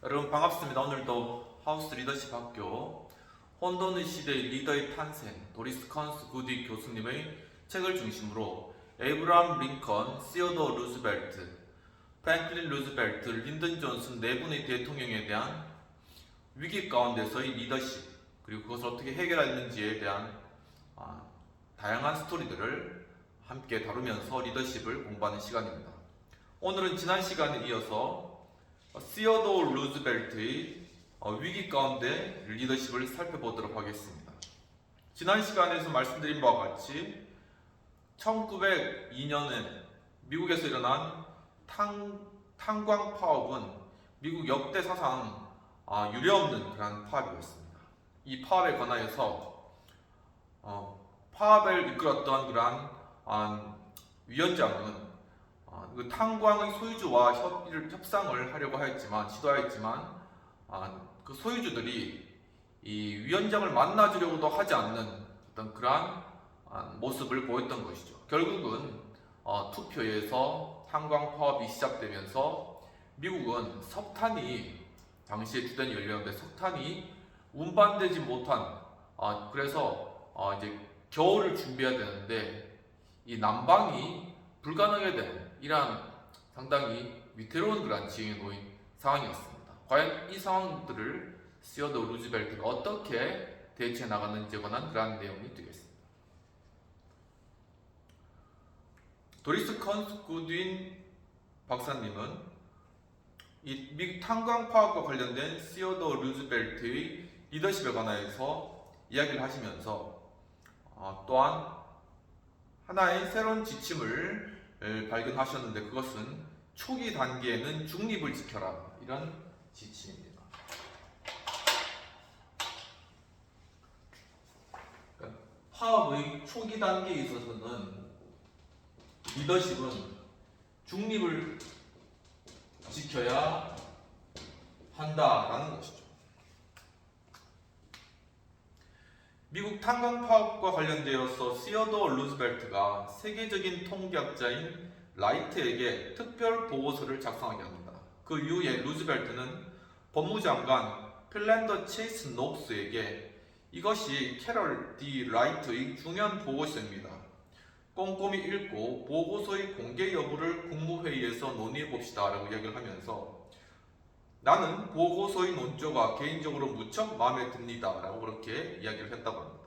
여러분 반갑습니다. 오늘도 하우스 리더십 학교 혼돈의 시대의 리더의 탄생 도리스 컨스 구디 교수님의 책을 중심으로 에이브라함 링컨, 시어도어 루즈벨트, 프랭클린 루즈벨트, 린든 존슨 네 분의 대통령에 대한 위기 가운데서의 리더십 그리고 그것을 어떻게 해결했는지에 대한 다양한 스토리들을 함께 다루면서 리더십을 공부하는 시간입니다. 오늘은 지난 시간에 이어서 시어도어 루즈벨트의 위기 가운데 리더십을 살펴보도록 하겠습니다. 지난 시간에서 말씀드린 바와 같이 1902년에 미국에서 일어난 탄광 파업은 미국 역대 사상 유례없는 그런 파업이었습니다. 이 파업에 관하여서 파업을 이끌었던 그러한 위원장은 그 탄광의 소유주와 협상을 하려고 시도하였지만 그 소유주들이 이 위원장을 만나주려고도 하지 않는 어떤 그러한 모습을 보였던 것이죠. 결국은 투표에서 탄광 파업이 시작되면서 미국은 당시에 주된 연료인데 석탄이 운반되지 못한 그래서 이제 겨울을 준비해야 되는데 이 난방이 불가능하게 된 이러한 상당히 위태로운 그런 지경에 놓인 상황이었습니다. 과연 이 상황들을 시어도어 루즈벨트가 어떻게 대처해 나갔는지에 관한 그러한 내용이 되겠습니다. 도리스 컨스 구딘 박사님은 이 미국 탄광 파업과 관련된 시어도어 루즈벨트의 리더십에 관하여서 이야기를 하시면서 또한 하나의 새로운 지침을 발견하셨는데 그것은 초기 단계에는 중립을 지켜라 이런 지침입니다. 그러니까 파업의 초기 단계에 있어서는 리더십은 중립을 지켜야 한다라는 것이죠. 미국 탄광 파업과 관련되어서 시어도어 루즈벨트가 세계적인 통계학자인 라이트에게 특별 보고서를 작성하게 합니다. 그 이후에 루즈벨트는 법무장관 필랜더 체이스 녹스에게 이것이 캐럴 D 라이트의 중요한 보고서입니다. 꼼꼼히 읽고 보고서의 공개 여부를 국무회의에서 논의해봅시다 라고 이야기를 하면서 나는 보고서의 논조가 개인적으로 무척 마음에 듭니다 라고 그렇게 이야기를 했다고 합니다.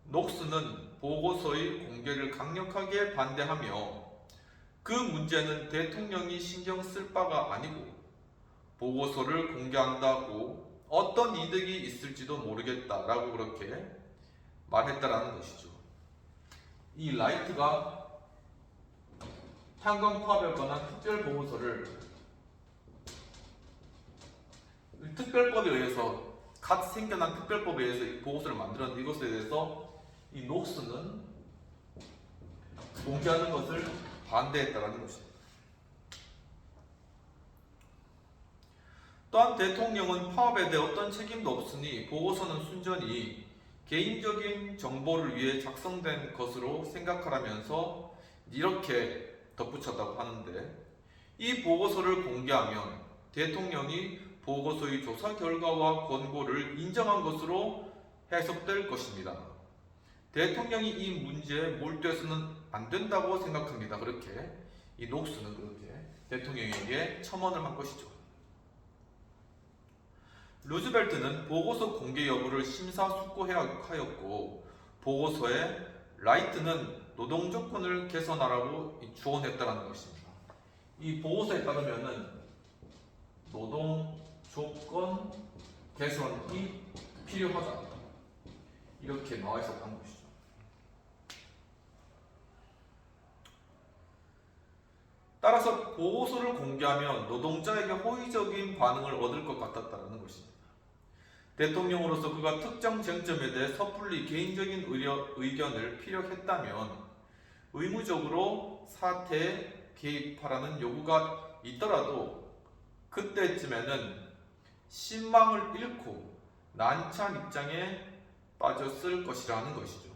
녹스는 보고서의 공개를 강력하게 반대하며 그 문제는 대통령이 신경 쓸 바가 아니고 보고서를 공개한다고 어떤 이득이 있을지도 모르겠다라고 그렇게 말했다라는 것이죠. 이 라이트가 탄광 파업에 관한 특별 보고서를 특별법에 의해서 갓 생겨난 특별법에 의해서 이 보고서를 만들었는데 이것에 대해서 이 녹스는 공개하는 것을 반대했다는 것입니다. 또한 대통령은 파업에 대해 어떤 책임도 없으니 보고서는 순전히 개인적인 정보를 위해 작성된 것으로 생각하라면서 이렇게 덧붙였다고 하는데 이 보고서를 공개하면 대통령이 보고서의 조사 결과와 권고를 인정한 것으로 해석될 것입니다. 대통령이 이 문제에 몰두해서는 안 된다고 생각합니다. 그렇게 이 녹스는 그렇게 대통령에게 첨언을 한 것이죠. 루즈벨트는 보고서 공개 여부를 심사숙고하였고 보고서에 라이트는 노동 조건을 개선하라고 주원했다는 것입니다. 이 보고서에 따르면은 노동 조건 개선이 필요하다 이렇게 나와 있었다는 것이죠. 따라서 보고서를 공개하면 노동자에게 호의적인 반응을 얻을 것 같았다는 것입니다. 대통령으로서 그가 특정 쟁점에 대해 섣불리 개인적인 의견을 피력했다면 의무적으로 사태에 개입하라는 요구가 있더라도 그때쯤에는 신망을 잃고 난처한 입장에 빠졌을 것이라는 것이죠.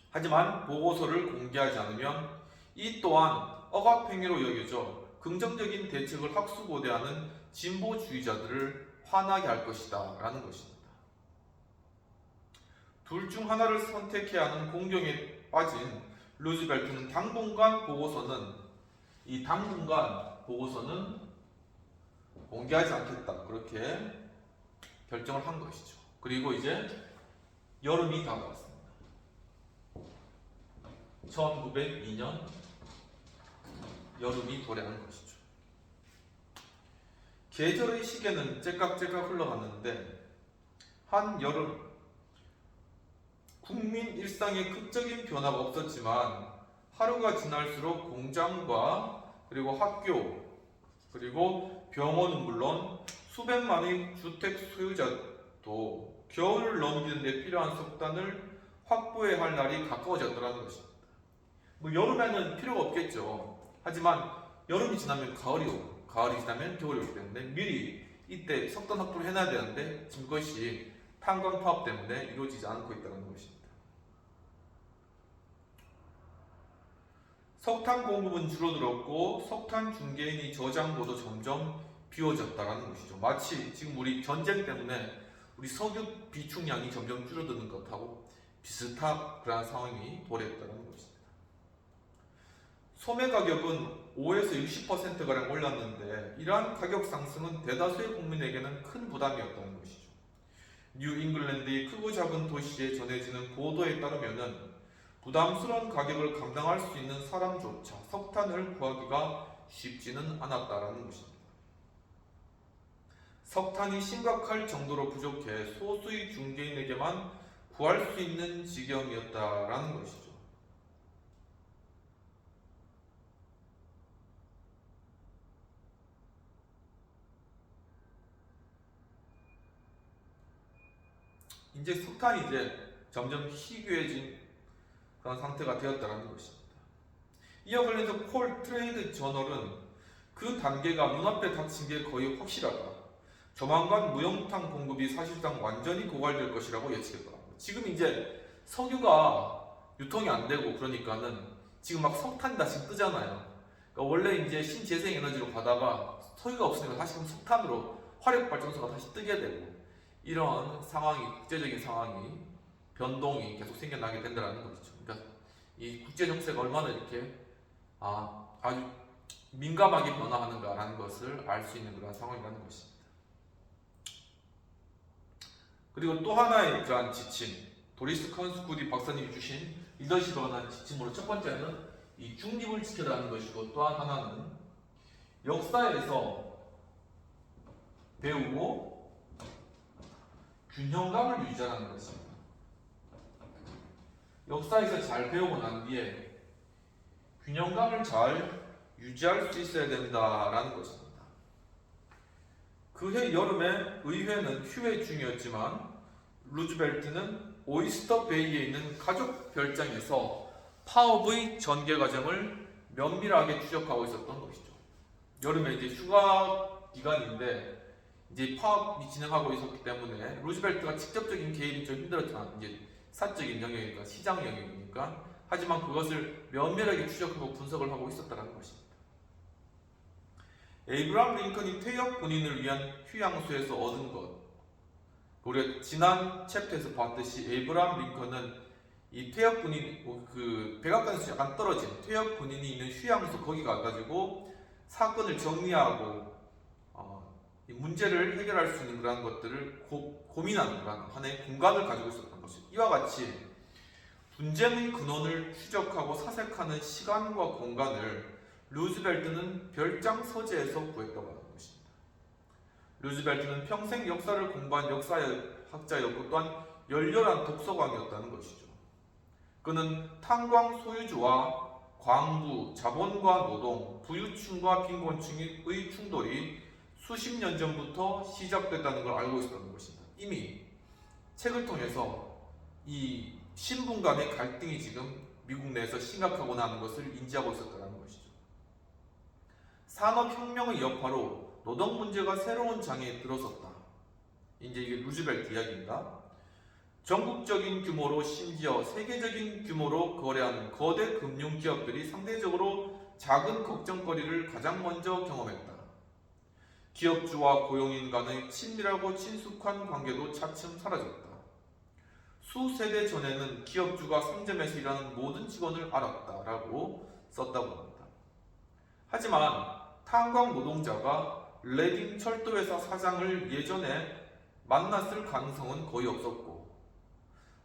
하지만 보고서를 공개하지 않으면 이 또한 억압행위로 여겨져 긍정적인 대책을 학수고대하는 진보주의자들을 화나게 할 것이다 라는 것입니다. 둘 중 하나를 선택해야 하는 공경에 빠진 루즈벨트는 당분간 보고서는 공개하지 않겠다 그렇게 결정을 한 것이죠. 그리고 이제 여름이 다가왔습니다. 1902년 여름이 도래하는 것이죠. 계절의 시계는 째깍째깍 흘러갔는데 한여름 국민 일상에 극적인 변화가 없었지만 하루가 지날수록 공장과 그리고 학교 그리고 병원은 물론 수백만의 주택 소유자도 겨울을 넘기는 데 필요한 석탄을 확보해야 할 날이 가까워졌다는 것입니다. 뭐 여름에는 필요가 없겠죠. 하지만 여름이 지나면 가을이 오고 가을이 지나면 겨울이 오기 때문에 미리 이때 석탄 확보를 해놔야 되는데 지금 그것이 탄광 파업 때문에 이루어지지 않고 있다는 것입니다. 석탄 공급은 줄어들었고 석탄 중개인의 저장고도 점점 비워졌다는 것이죠. 마치 지금 우리 전쟁 때문에 우리 석유 비축량이 점점 줄어드는 것하고 비슷한 그러한 상황이 도래했다는 것입니다. 소매 가격은 5에서 60%가량 올랐는데 이러한 가격 상승은 대다수의 국민에게는 큰 부담이었다는 것이죠. 뉴 잉글랜드의 크고 작은 도시에 전해지는 보도에 따르면 부담스러운 가격을 감당할 수 있는 사람조차 석탄을 구하기가 쉽지는 않았다는 것입니다. 석탄이 심각할 정도로 부족해 소수의 중개인에게만 구할 수 있는 지경이었다는 것이죠. 이제 석탄이 점점 희귀해진 그런 상태가 되었다는 것입니다. 이와 관련해서 콜 트레이드 저널은 그 단계가 눈앞에 닥친 게 거의 확실하다. 조만간 무용탕 공급이 사실상 완전히 고갈될 것이라고 예측했다. 지금 이제 석유가 유통이 안 되고 그러니까는 지금 막 석탄이 다시 뜨잖아요. 그러니까 원래 이제 신재생 에너지로 가다가 석유가 없으니까 다시 석탄으로 화력 발전소가 다시 뜨게 되고 이런 상황이 국제적인 상황이 변동이 계속 생겨나게 된다는 것이죠. 그러니까 이 국제 정세가 얼마나 이렇게 아주 민감하게 변화하는가라는 것을 알 수 있는 그런 상황이라는 것입니다. 그리고 또 하나의 그러한 지침, 도리스 컨스쿠디 박사님이 주신 리더십에 관한 지침으로 첫 번째는 이 중립을 지켜라는 것이고 또 하나는 역사에서 배우고 균형감을 유지하는 것입니다. 역사에서 잘 배우고 난 뒤에 균형감을 잘 유지할 수 있어야 된다라는 것입니다. 그해 여름에 의회는 휴회 중이었지만 루즈벨트는 오이스터 베이에 있는 가족 별장에서 파업의 전개 과정을 면밀하게 추적하고 있었던 것이죠. 여름에 이제 휴가 기간인데 이제 파업이 진행하고 있었기 때문에 루즈벨트가 직접적인 개입이 좀 힘들었지만 이제 사적인 영역이니까 시장 영역이니까 하지만 그것을 면밀하게 추적하고 분석을 하고 있었다는 것입니다. 에이브람 링컨이 퇴역 군인을 위한 휴양소에서 얻은 것. 우리가 지난 챕터에서 봤듯이 에이브람 링컨은 이 퇴역 군인 그 백악관에서 약간 떨어진 퇴역 군인이 있는 휴양소 거기 가가지고 사건을 정리하고 문제를 해결할 수 있는 그런 것들을 고민하는 그런 하나의 공간을 가지고 있었던 것이죠. 이와 같이 분쟁의 근원을 추적하고 사색하는 시간과 공간을 루즈벨트는 별장 서재에서 구했다고 하는 것입니다. 루즈벨트는 평생 역사를 공부한 역사학자였고 또한 열렬한 독서광이었다는 것이죠. 그는 탄광 소유주와 광부, 자본과 노동, 부유층과 빈곤층의 충돌이 수십 년 전부터 시작됐다는 걸 알고 있었던 것입니다. 이미 책을 통해서 이 신분 간의 갈등이 지금 미국 내에서 심각하구나 하는 것을 인지하고 있었다는 것이죠. 산업혁명의 여파로 노동 문제가 새로운 장애에 들어섰다. 이제 이게 루즈벨트 이야기입니다. 전국적인 규모로 심지어 세계적인 규모로 거래하는 거대 금융기업들이 상대적으로 작은 걱정거리를 가장 먼저 경험했다. 기업주와 고용인 간의 친밀하고 친숙한 관계도 차츰 사라졌다. 수세대 전에는 기업주가 상점에서 일하는 모든 직원을 알았다라고 썼다고 합니다. 하지만 탄광 노동자가 레딩 철도회사 사장을 예전에 만났을 가능성은 거의 없었고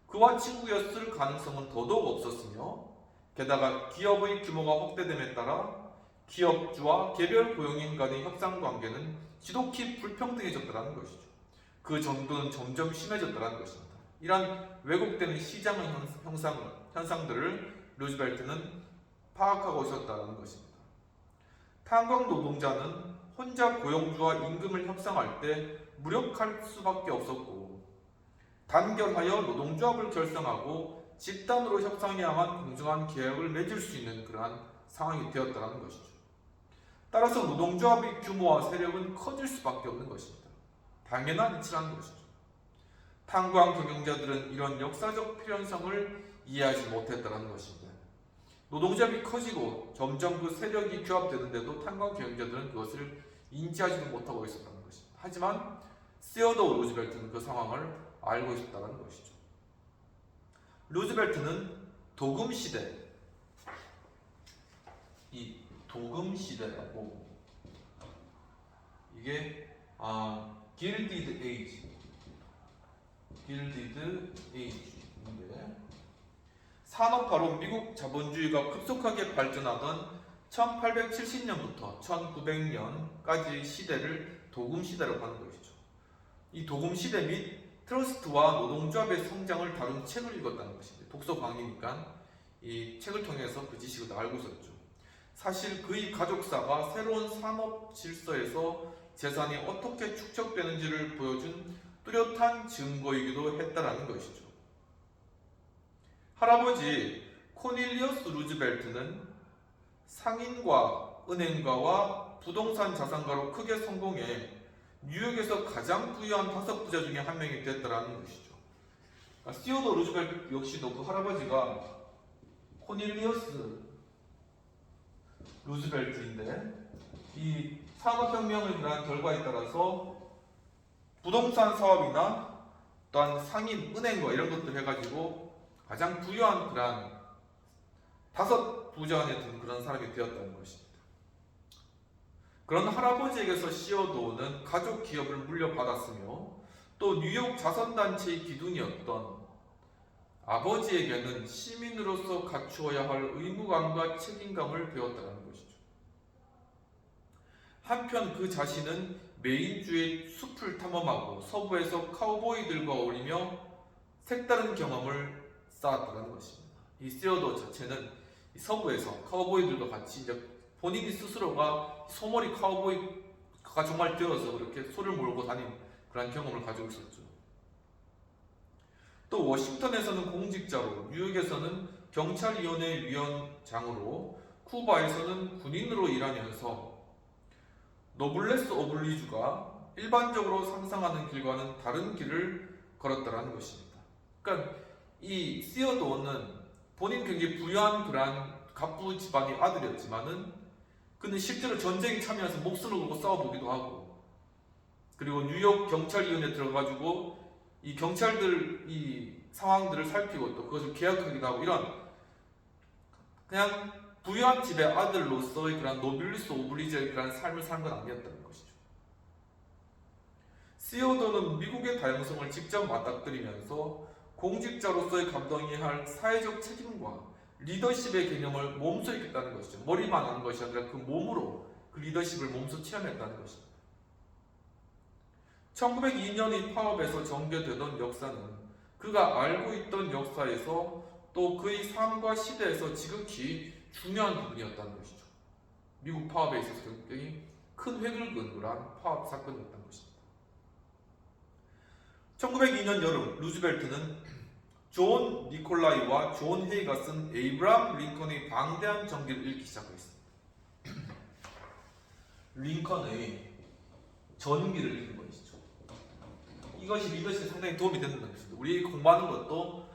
그와 친구였을 가능성은 더더욱 없었으며 게다가 기업의 규모가 확대됨에 따라 기업주와 개별 고용인 간의 협상 관계는 지독히 불평등해졌다는 것이죠. 그 정도는 점점 심해졌다는 것입니다. 이러한 왜곡되는 시장의 현상들을 루즈벨트는 파악하고 있었다는 것입니다. 탄광 노동자는 혼자 고용주와 임금을 협상할 때 무력할 수밖에 없었고 단결하여 노동조합을 결성하고 집단으로 협상해야만 공정한 계약을 맺을 수 있는 그러한 상황이 되었다는 것이죠. 따라서 노동조합의 규모와 세력은 커질 수밖에 없는 것입니다. 당연한 이치라는 것이죠. 탄광 경영자들은 이런 역사적 필연성을 이해하지 못했다는 것입니다. 노동조합이 커지고 점점 그 세력이 규합되는데도 탄광 경영자들은 그것을 인지하지도 못하고 있었다는 것입니다. 하지만 시어도어 루즈벨트는 그 상황을 알고 있었다는 것이죠. 루즈벨트는 도금 시대, 이 도금 시대라고 이게 길디드 에이지인데 산업화로 미국 자본주의가 급속하게 발전하던 1870년부터 1900년까지의 시대를 도금 시대라고 하는 것이죠. 이 도금 시대 및 트러스트와 노동조합의 성장을 다룬 책을 읽었다는 것입니다. 독서 강의니까 이 책을 통해서 그 지식을 알고 있었죠. 사실 그의 가족사가 새로운 산업 질서에서 재산이 어떻게 축적되는지를 보여준 뚜렷한 증거이기도 했다는 것이죠. 할아버지 코닐리어스 루즈벨트는 상인과 은행가와 부동산 자산가로 크게 성공해 뉴욕에서 가장 부유한 5부자 중에 한 명이 됐다는 것이죠. 시어도 루즈벨트 역시도 그 할아버지가 코닐리어스 루즈벨트인데 이 산업혁명을 일어난 결과에 따라서 부동산 사업이나 또한 상인, 은행과 이런 것들 해가지고 가장 부유한 그런 5부자 안에 든 그런 사람이 되었다는 것입니다. 그런 할아버지에게서 시어도어는 가족 기업을 물려받았으며 또 뉴욕 자선단체의 기둥이었던 아버지에게는 시민으로서 갖추어야 할 의무감과 책임감을 배웠다는 것이죠. 한편 그 자신은 메인주의 숲을 탐험하고 서부에서 카우보이들과 어울리며 색다른 경험을 쌓았다는 것입니다. 이 시어도어 자체는 서부에서 카우보이들과 같이 이제 본인이 스스로가 소머리 카우보이가 정말 되어서 그렇게 소를 몰고 다닌 그런 경험을 가지고 있었죠. 또 워싱턴에서는 공직자로, 뉴욕에서는 경찰위원회 위원장으로, 쿠바에서는 군인으로 일하면서 노블레스 오블리주가 일반적으로 상상하는 길과는 다른 길을 걸었다는 것입니다. 그러니까 이 시어도어는 본인 굉장히 부유한 그러한 갑부 집안의 아들이었지만은 그는 실제로 전쟁에 참여해서 목숨을 걸고 싸워보기도 하고 그리고 뉴욕 경찰위원회에 들어가지고 이 경찰들 이 상황들을 살피고 또 그것을 계약하기도 하고 이런 그냥 부유한 집의 아들로서의 그런 노빌리스 오블리주의 그런 삶을 산 건 아니었다는 것이죠. 시어도는 미국의 다양성을 직접 맞닥뜨리면서 공직자로서의 감당해야 할 사회적 책임과 리더십의 개념을 몸소 익혔다는 것이죠. 머리만 하는 것이 아니라 그 몸으로 그 리더십을 몸소 체험했다는 것입니다. 1902년의 파업에서 전개되던 역사는 그가 알고 있던 역사에서 또 그의 삶과 시대에서 지극히 중요한 부분이었다는 것이죠. 미국 파업에 있어서 굉장히 큰 획을 그은 그러한 파업 사건이었다는 것입니다. 1902년 여름 루즈벨트는 존 니콜라이와 존 헤이가 쓴 에이브람 링컨의 방대한 전기를 읽기 시작했습니다. 링컨의 전기를 읽은 것이죠. 이것이 리더십에 상당히 도움이 된다는 것입니다. 우리 공부하는 것도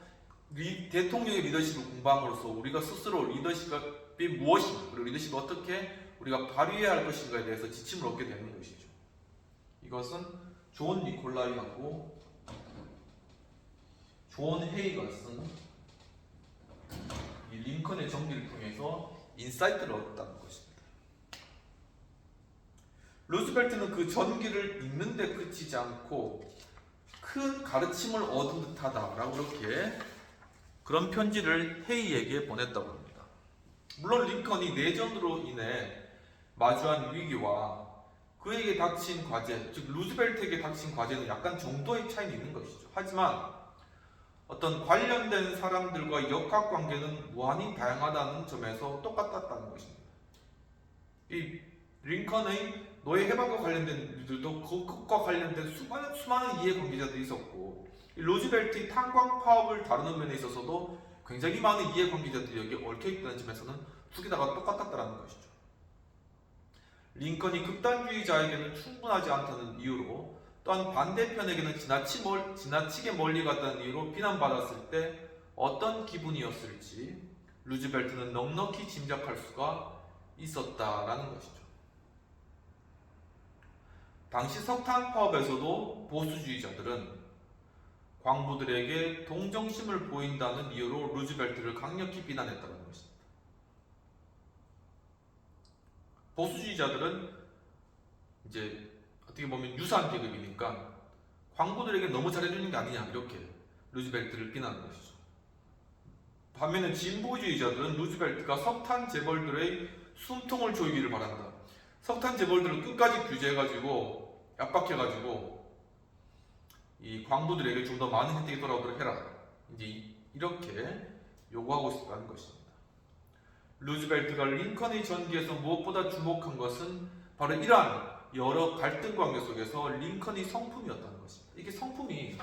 대통령의 리더십을 공부함으로써 우리가 스스로 리더십이 무엇인가, 그리고 리더십을 어떻게 우리가 발휘해야 할 것인가에 대해서 지침을 얻게 되는 것이죠. 이것은 존 니콜라이하고 존 헤이가 쓴 이 링컨의 전기를 통해서 인사이트를 얻었다는 것입니다. 루즈벨트는 그 전기를 읽는 데 그치지 않고 큰 가르침을 얻은 듯하다라고 그렇게 그런 편지를 헤이에게 보냈다고 합니다. 물론 링컨이 내전으로 인해 마주한 위기와 그에게 닥친 과제, 즉 루즈벨트에게 닥친 과제는 약간 정도의 차이는 있는 것이죠. 하지만 어떤 관련된 사람들과 역학관계는 무한히 다양하다는 점에서 똑같았다는 것입니다. 이 링컨의 노예 해방과 관련된 일들도 그것과 관련된 수많은 이해관계자들이 있었고, 이 루즈벨트의 탄광 파업을 다루는 면에 있어서도 굉장히 많은 이해관계자들이 여기에 얽혀있다는 점에서는 두 개 다가 똑같았다는 것이죠. 링컨이 극단주의자에게는 충분하지 않다는 이유로, 또한 반대편에게는 지나치게 멀리 갔다는 이유로 비난받았을 때 어떤 기분이었을지 루즈벨트는 넉넉히 짐작할 수가 있었다라는 것이죠. 당시 석탄 파업에서도 보수주의자들은 광부들에게 동정심을 보인다는 이유로 루즈벨트를 강력히 비난했다는 것입니다. 보수주의자들은 이제 어떻게 보면 유사한 계급이니까 광부들에게 너무 잘해주는 게 아니냐, 이렇게 루즈벨트를 비난한 것이죠. 반면에 진보주의자들은 루즈벨트가 석탄 재벌들의 숨통을 조이기를 바란다. 석탄 재벌들을 끝까지 규제해가지고 압박해가지고 이 광부들에게 좀 더 많은 혜택이 돌아오도록 해라. 이제 이렇게 요구하고 있었다는 것입니다. 루즈벨트가 링컨의 전기에서 무엇보다 주목한 것은 바로 이러한 여러 갈등 관계 속에서 링컨의 성품이었다는 것입니다. 이게 성품이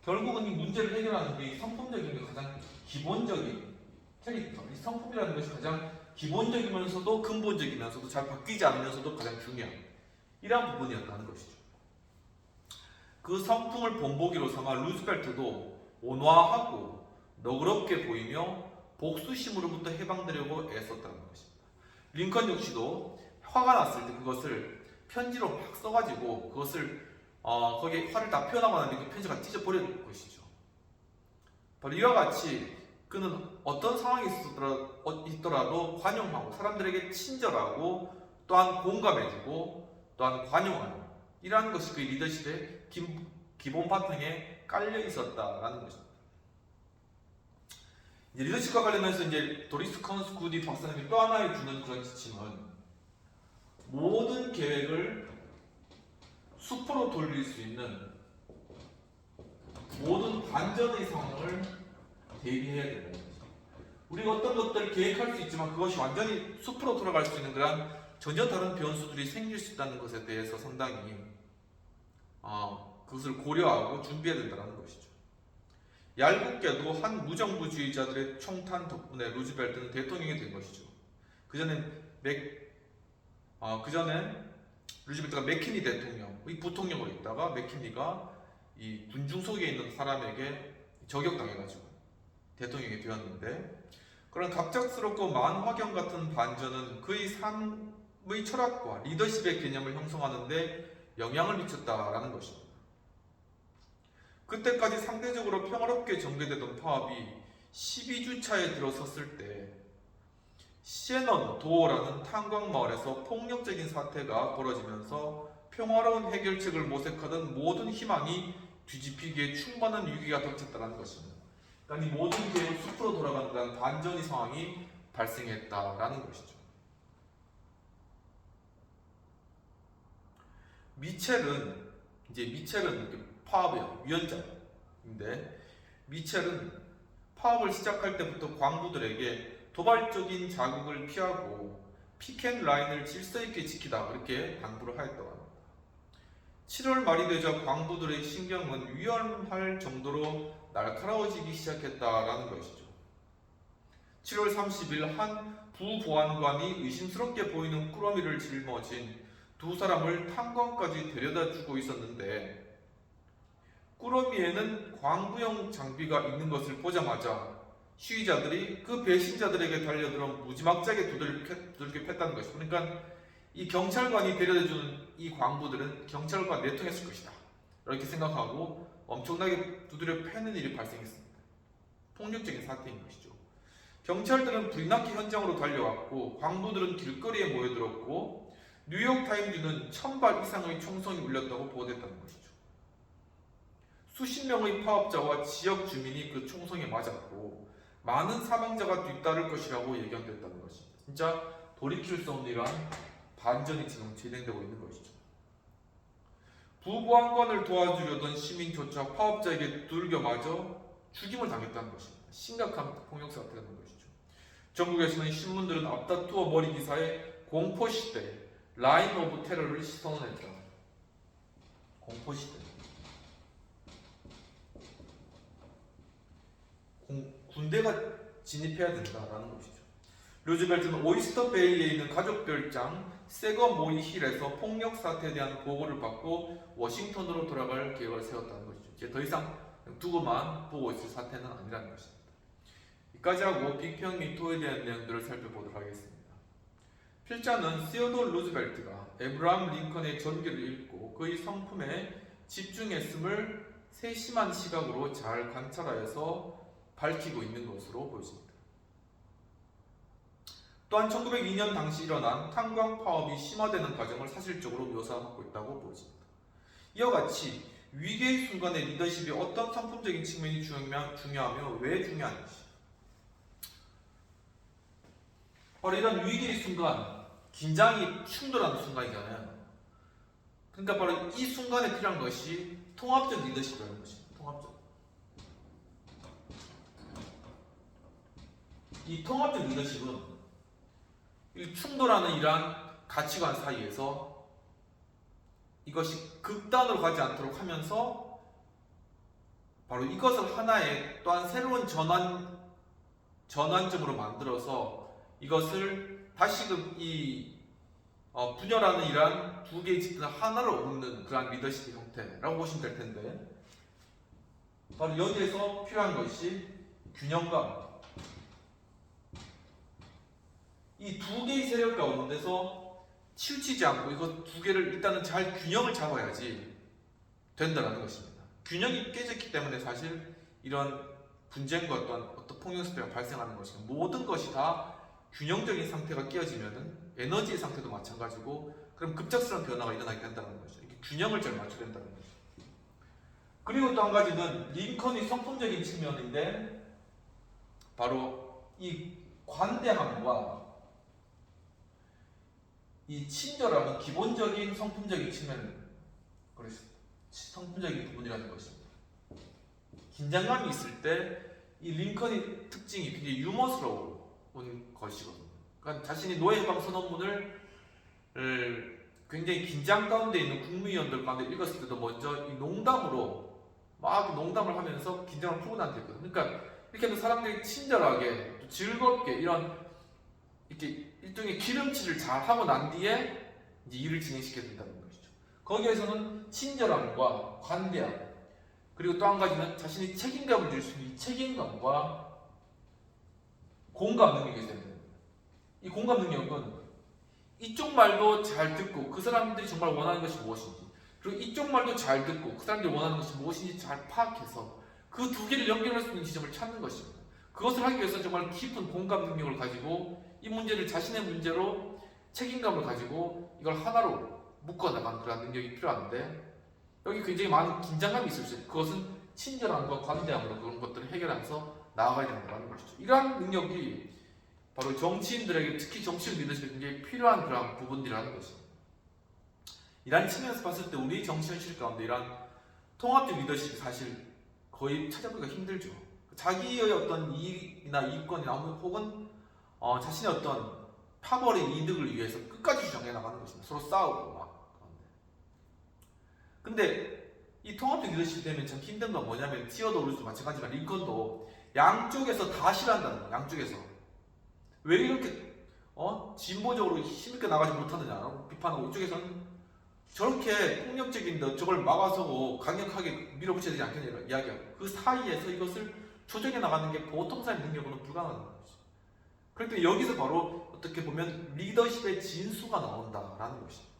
결국은 이 문제를 해결하는 게 성품적인 게 가장 기본적인 캐릭터, 이 성품이라는 것이 가장 기본적이면서도 근본적이면서도 잘 바뀌지 않으면서도 가장 중요한 이러한 부분이었다는 것이죠. 그 성품을 본보기로 삼아 루즈벨트도 온화하고 너그럽게 보이며 복수심으로부터 해방되려고 애썼다는 것입니다. 링컨 역시도 화가 났을 때 그것을 편지로 막 써가지고 그것을 거기에 화를 다 표현하고 나는데 그 편지가 찢어버릴 것이죠. 바로 이와 같이 그는 어떤 상황이 있더라도 관용하고 사람들에게 친절하고 또한 공감해주고 또한 관용하는 이러한 것이 그의 리더십의 기본 바탕에 깔려 있었다라는 것입니다. 이제 리더십과 관련해서 이제 도리스 컨스 구디 박사님이 또 하나의 주는 그런 지침은 모든 계획을 수포로 돌릴 수 있는 모든 반전의 상황을 대비해야 된다는 거죠. 우리가 어떤 것들을 계획할 수 있지만 그것이 완전히 수포로 돌아갈 수 있는 그런 전혀 다른 변수들이 생길 수 있다는 것에 대해서 상당히 그것을 고려하고 준비해야 된다는 것이죠. 얄궂게도 한 무정부주의자들의 총탄 덕분에 루즈벨트는 대통령이 된 것이죠. 그전엔 루즈벨트가 맥키니 대통령의 부통령으로 있다가 맥키니가 이 군중 속에 있는 사람에게 저격당해가지고 대통령이 되었는데, 그런 갑작스럽고 만화경 같은 반전은 그의 삶의 철학과 리더십의 개념을 형성하는 데 영향을 미쳤다라는 것입니다. 그때까지 상대적으로 평화롭게 전개되던 파업이 12주차에 들어섰을 때 시에넌 도어라는 탄광마을에서 폭력적인 사태가 벌어지면서 평화로운 해결책을 모색하던 모든 희망이 뒤집히기에 충분한 위기가 닥쳤다는 것입니다. 그러니까 이 모든 계획을 숲으로 돌아간다는 반전의 상황이 발생했다라는 것이죠. 미첼은 파업의 위원장인데, 미첼은 파업을 시작할 때부터 광부들에게 도발적인 자극을 피하고 피켓 라인을 질서 있게 지키다, 그렇게 당부를 하였다고 합니다. 7월 말이 되자 광부들의 신경은 위험할 정도로 날카로워지기 시작했다라는 것이죠. 7월 30일 한 부보안관이 의심스럽게 보이는 꾸러미를 짊어진 두 사람을 탄광까지 데려다 주고 있었는데, 꾸러미에는 광부용 장비가 있는 것을 보자마자 시위자들이 그 배신자들에게 달려들어 무지막지하게 두들겨 팼다는 것이죠. 그러니까 이 경찰관이 데려다주는 이 광부들은 경찰과 내통했을 것이다, 이렇게 생각하고 엄청나게 두드려 패는 일이 발생했습니다. 폭력적인 사태인 것이죠. 경찰들은 불이 났게 현장으로 달려왔고 광부들은 길거리에 모여들었고 뉴욕타임즈는 1000발 이상의 총성이 울렸다고 보도했다는 것이죠. 수십 명의 파업자와 지역 주민이 그 총성에 맞았고 많은 사망자가 뒤따를 것이라고 예견됐다는 것입니다. 진짜 돌이킬 수 없는 이러한 반전이 지금 진행되고 있는 것이죠. 부보안관을 도와주려던 시민조차 파업자에게 두들겨 맞아 죽임을 당했다는 것입니다. 심각한 폭력 사태가 된 것이죠. 전국에서는 신문들은 앞다투어 머리 기사에 공포시대, 라인 오브 테러를 선언했다. 공포시대. 군대가 진입해야 된다라는 것이죠. 루즈벨트는 오이스터 베이에 있는 가족 별장 세거 모이 힐에서 폭력 사태에 대한 보고를 받고 워싱턴으로 돌아갈 계획을 세웠다는 것이죠. 이제 더 이상 두고만 보고 있을 사태는 아니라는 것입니다. 여기까지 하고 빅평 미토에 대한 내용들을 살펴보도록 하겠습니다. 필자는 시어도어 루즈벨트가 에브라함 링컨의 전기를 읽고 그의 성품에 집중했음을 세심한 시각으로 잘 관찰하여서 밝히고 있는 것으로 보여집니다. 또한 1902년 당시 일어난 탄광 파업이 심화되는 과정을 사실적으로 묘사하고 있다고 보여집니다. 이와 같이 위기의 순간의 리더십이 어떤 성품적인 측면이 중요하며 왜 중요한지, 바로 이런 위기의 순간, 긴장이 충돌하는 순간이잖아요. 그러니까 바로 이 순간에 필요한 것이 통합적 리더십이라는 것입니다. 통합적. 이 통합적 리더십은 이 충돌하는 이러한 가치관 사이에서 이것이 극단으로 가지 않도록 하면서 바로 이것을 하나의 또한 새로운 전환점으로 만들어서 이것을 다시금 이 분열하는 이러한 두 개의 집단을 하나로 옮는 그러한 리더십의 형태라고 보시면 될 텐데, 바로 여기에서 필요한 것이 균형감. 이 두 개의 세력 가운데서 치우치지 않고 이것 두 개를 일단은 잘 균형을 잡아야지 된다는 것입니다. 균형이 깨졌기 때문에 사실 이런 분쟁과 또한 어떤 폭력 사태가 발생하는 것입니다. 모든 것이 다 균형적인 상태가 깨어지면은 에너지의 상태도 마찬가지고 그럼 급작스러운 변화가 일어나게 된다는 거죠. 이렇게 균형을 잘 맞춰야 된다는 거죠. 그리고 또 한 가지는 링컨의 성품적인 측면인데, 바로 이 관대함과 이 친절함은 기본적인 성품적인 측면, 성품적인 부분이라는 것입니다. 긴장감이 있을 때 이 링컨의 특징이 굉장히 유머스러운 것이거든요. 그러니까 자신이 노예 해방 선언문을 굉장히 긴장 가운데 있는 국무위원들 가운데 읽었을 때도 먼저 이 농담으로 막 농담을 하면서 긴장을 풀고 난 뒤거든요. 그러니까 이렇게 하면 사람들이 친절하게 또 즐겁게 이런 이렇게 일종의 기름칠을 잘 하고 난 뒤에 이제 일을 진행시켜야 된다는 것이죠. 거기에서는 친절함과 관대함, 그리고 또 한 가지는 자신이 책임감을 줄 수 있는 이 책임감과 공감 능력이 있어야 됩니다. 이 공감 능력은 이쪽 말도 잘 듣고 그 사람들이 정말 원하는 것이 무엇인지, 그리고 이쪽 말도 잘 듣고 그 사람들이 원하는 것이 무엇인지 잘 파악해서 그 두 개를 연결할 수 있는 지점을 찾는 것입니다. 그것을 하기 위해서 정말 깊은 공감 능력을 가지고 이 문제를 자신의 문제로 책임감을 가지고 이걸 하나로 묶어나가는 그런 능력이 필요한데, 여기 굉장히 많은 긴장감이 있을 수 있어요. 그것은 친절함과 관대함으로 그런 것들을 해결하면서 나아가야 된다는 것이죠. 이러한 능력이 바로 정치인들에게, 특히 정치인 리더십에 굉장히 필요한 그런 부분이라는 것입니다. 이러한 측면에서 봤을 때 우리 정치 현실 가운데 이러한 통합적 리더십이 사실 거의 찾아보기가 힘들죠. 자기의 어떤 이익이나 이권이나 혹은 자신의 어떤 파벌의 이득을 위해서 끝까지 주장해 나가는 것입니다. 서로 싸우고 막. 근데 이 통합적 리더십이 되면 참 힘든 건 뭐냐면, 티어도 루즈도 마찬가지지만 링컨도 양쪽에서 다 싫어한다는 거예요. 양쪽에서 왜 이렇게 진보적으로 힘있게 나가지 못하느냐 비판하고, 이쪽에서는 저렇게 폭력적인 저걸 막아서고 강력하게 밀어붙여야 되지 않겠냐 이야기하고 그 사이에서 이것을 조정해 나가는 게 보통 사람의 능력으로는 불가능한 거지. 그러니까 여기서 바로 어떻게 보면 리더십의 진수가 나온다라는 것입니다.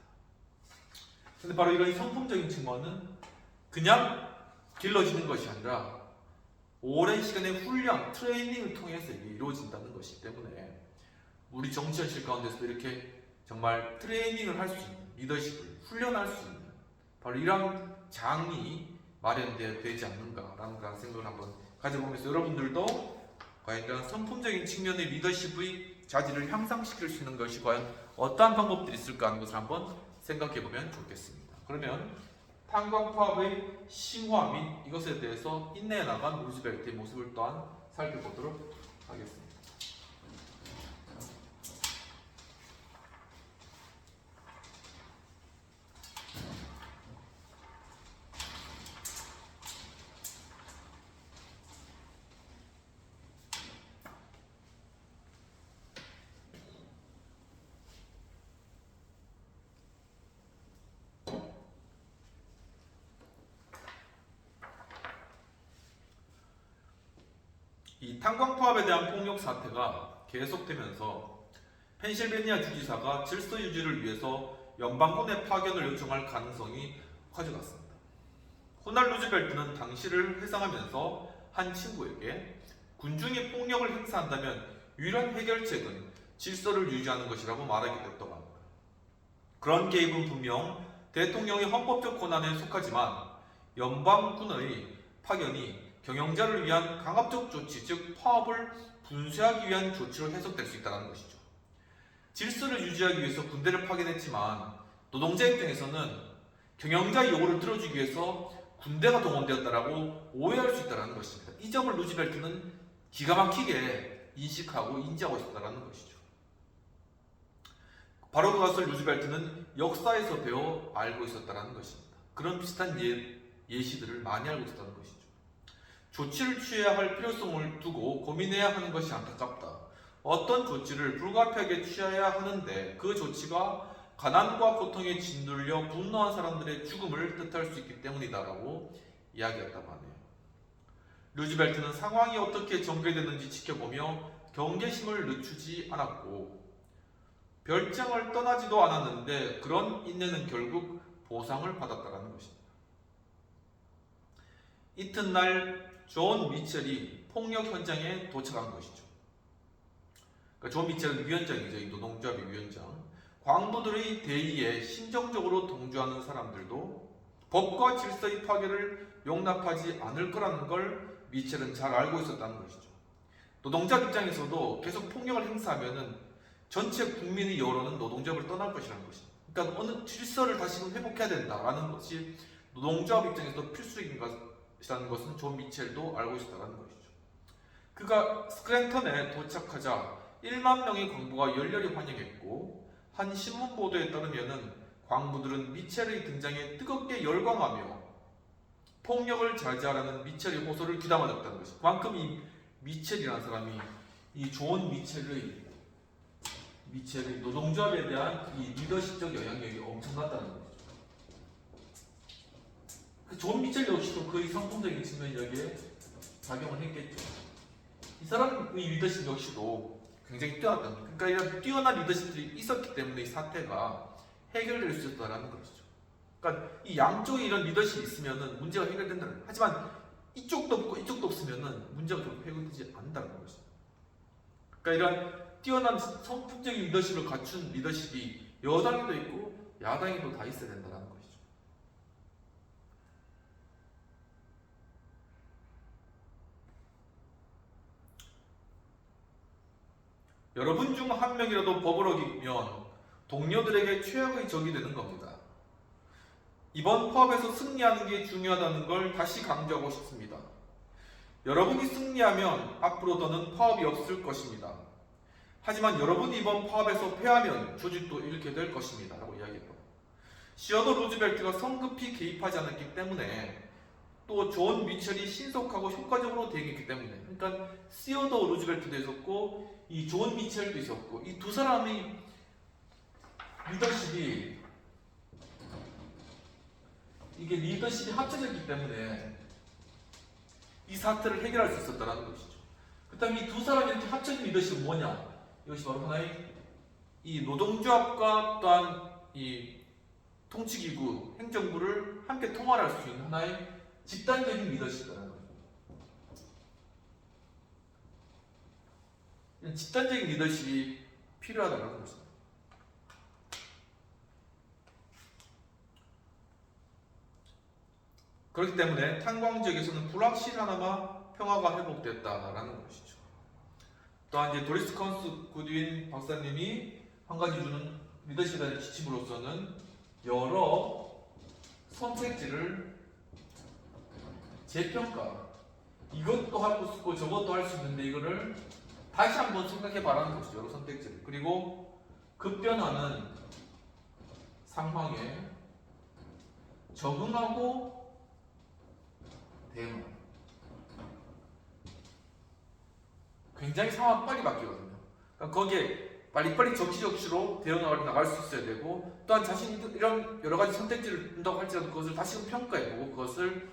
근데 바로 이런 성품적인 측면은 그냥 길러지는 것이 아니라 오랜 시간의 훈련, 트레이닝을 통해서 이루어진다는 것이기 때문에 우리 정치 현실 가운데서도 이렇게 정말 트레이닝을 할 수 있는 리더십을 훈련할 수 있는 바로 이런 장이 마련되어야 되지 않는가라는 그런 생각을 한번 가져보면서 여러분들도 과연 이런 성품적인 측면의 리더십의 자질을 향상시킬 수 있는 것이 과연 어떠한 방법들이 있을까 하는 것을 한번 생각해보면 좋겠습니다. 그러면 탄광파업의 신화 및 이것에 대해서 인내해 나간 루즈벨트의 모습을 또한 살펴보도록 하겠습니다. 이 탄광파업에 대한 폭력 사태가 계속되면서 펜실베니아 주지사가 질서 유지를 위해서 연방군의 파견을 요청할 가능성이 커져갔습니다. 호날 루즈벨트는 당시를 회상하면서 한 친구에게 군중이 폭력을 행사한다면 유일한 해결책은 질서를 유지하는 것이라고 말하게 됐다고 합니다. 그런 개입은 분명 대통령의 헌법적 권한에 속하지만 연방군의 파견이 경영자를 위한 강압적 조치, 즉 파업을 분쇄하기 위한 조치로 해석될 수 있다는 것이죠. 질서를 유지하기 위해서 군대를 파견했지만 노동자 입장에서는 경영자의 요구를 들어주기 위해서 군대가 동원되었다라고 오해할 수 있다는 것입니다. 이 점을 루즈벨트는 기가 막히게 인식하고 인지하고 있었다는 것이죠. 바로 그것을 루즈벨트는 역사에서 배워 알고 있었다는 것입니다. 그런 비슷한 예시들을 많이 알고 있었다는 것이죠. 조치를 취해야 할 필요성을 두고 고민해야 하는 것이 안타깝다. 어떤 조치를 불가피하게 취해야 하는데 그 조치가 가난과 고통에 짓눌려 분노한 사람들의 죽음을 뜻할 수 있기 때문이다라고 이야기했다고 하네요. 루즈벨트는 상황이 어떻게 전개되는지 지켜보며 경계심을 늦추지 않았고 별장을 떠나지도 않았는데 그런 인내는 결국 보상을 받았다는 것입니다. 이튿날 존 미첼이 폭력 현장에 도착한 것이죠. 그러니까 존 미첼은 위원장이죠. 이 노동조합의 위원장. 광부들의 대의에 심정적으로 동조하는 사람들도 법과 질서의 파괴를 용납하지 않을 거라는 걸 미첼은 잘 알고 있었다는 것이죠. 노동자 입장에서도 계속 폭력을 행사하면은 전체 국민의 여론은 노동조합을 떠날 것이라는 것입니다. 그러니까 어느 질서를 다시금 회복해야 된다라는 것이 노동조합 입장에서도 필수적인 것이라는 것은 존 미첼도 알고 있었다는 것이죠. 그가 스크랜턴에 도착하자 1만 명의 광부가 열렬히 환영했고 한 신문 보도에 따르면은 광부들은 미첼의 등장에 뜨겁게 열광하며 폭력을 자제하라는 미첼의 호소를 귀담아줬다는 것이죠. 그만큼 이 미첼이라는 사람이 이 존 미첼의 노동조합에 대한 이 리더십적 영향력이 엄청났다는 거죠. 존 미첼 역시도 그의 성품적인 측면이 여기에 작용을 했겠죠. 이 사람의 리더십 역시도 굉장히 뛰어났다는 거예요. 그러니까 이런 뛰어난 리더십들이 있었기 때문에 이 사태가 해결될 수 있었다는 것이죠. 그러니까 이 양쪽에 이런 리더십이 있으면 문제가 해결된다는 거예요. 하지만 이쪽도 없고 이쪽도 없으면 문제가 좀 해결되지 않는다는 것이죠. 그러니까 이런 뛰어난 성품적인 리더십을 갖춘 리더십이 여당에도 있고 야당에도 다 있어야 된다는 것이죠. 여러분 중 한 명이라도 법을 어기면 동료들에게 최악의 적이 되는 겁니다. 이번 파업에서 승리하는 게 중요하다는 걸 다시 강조하고 싶습니다. 여러분이 승리하면 앞으로 더는 파업이 없을 것입니다. 하지만 여러분이 이번 파업에서 패하면 조직도 이렇게 될 것입니다. 라고 이야기했고, 시어더 루즈벨트가 성급히 개입하지 않았기 때문에 또 존 미첼이 신속하고 효과적으로 대응했기 때문에, 그러니까 시어더 루즈벨트도 있었고 이 존 미첼도 있었고 이 두 사람의 리더십이 이게 리더십이 합쳐졌기 때문에 이 사태를 해결할 수 있었다는 것이죠. 그렇다면 이 두 사람이 이렇게 합쳐진 리더십은 뭐냐? 이것이 바로 하나의 이 노동조합과 또한 이 통치기구, 행정부를 함께 통할할 수 있는 하나의 집단적인 리더십이라는 거죠. 이런 집단적인 리더십이 필요하다는 것입니다. 그렇기 때문에 탄광 지역에서는 불확실하나마 평화가 회복됐다라는 것이죠. 또한 이제 도리스 컨스 구드윈 박사님이 한 가지 주는 리더십에 대한 지침으로서는 여러 선택지를 재평가, 이것도 할 수 있고 저것도 할 수 있는데 이거를 다시 한번 생각해 봐라는 것이죠. 여러 선택지를. 그리고 급변하는 상황에 적응하고 대응. 굉장히 상황이 빨리 바뀌거든요. 그러니까 거기에 빨리빨리 적시적시로 대응을 나갈 수 있어야 되고, 또한 자신이 이런 여러 가지 선택지를 한다고 할지라도 그것을 다시금 평가해보고 그것을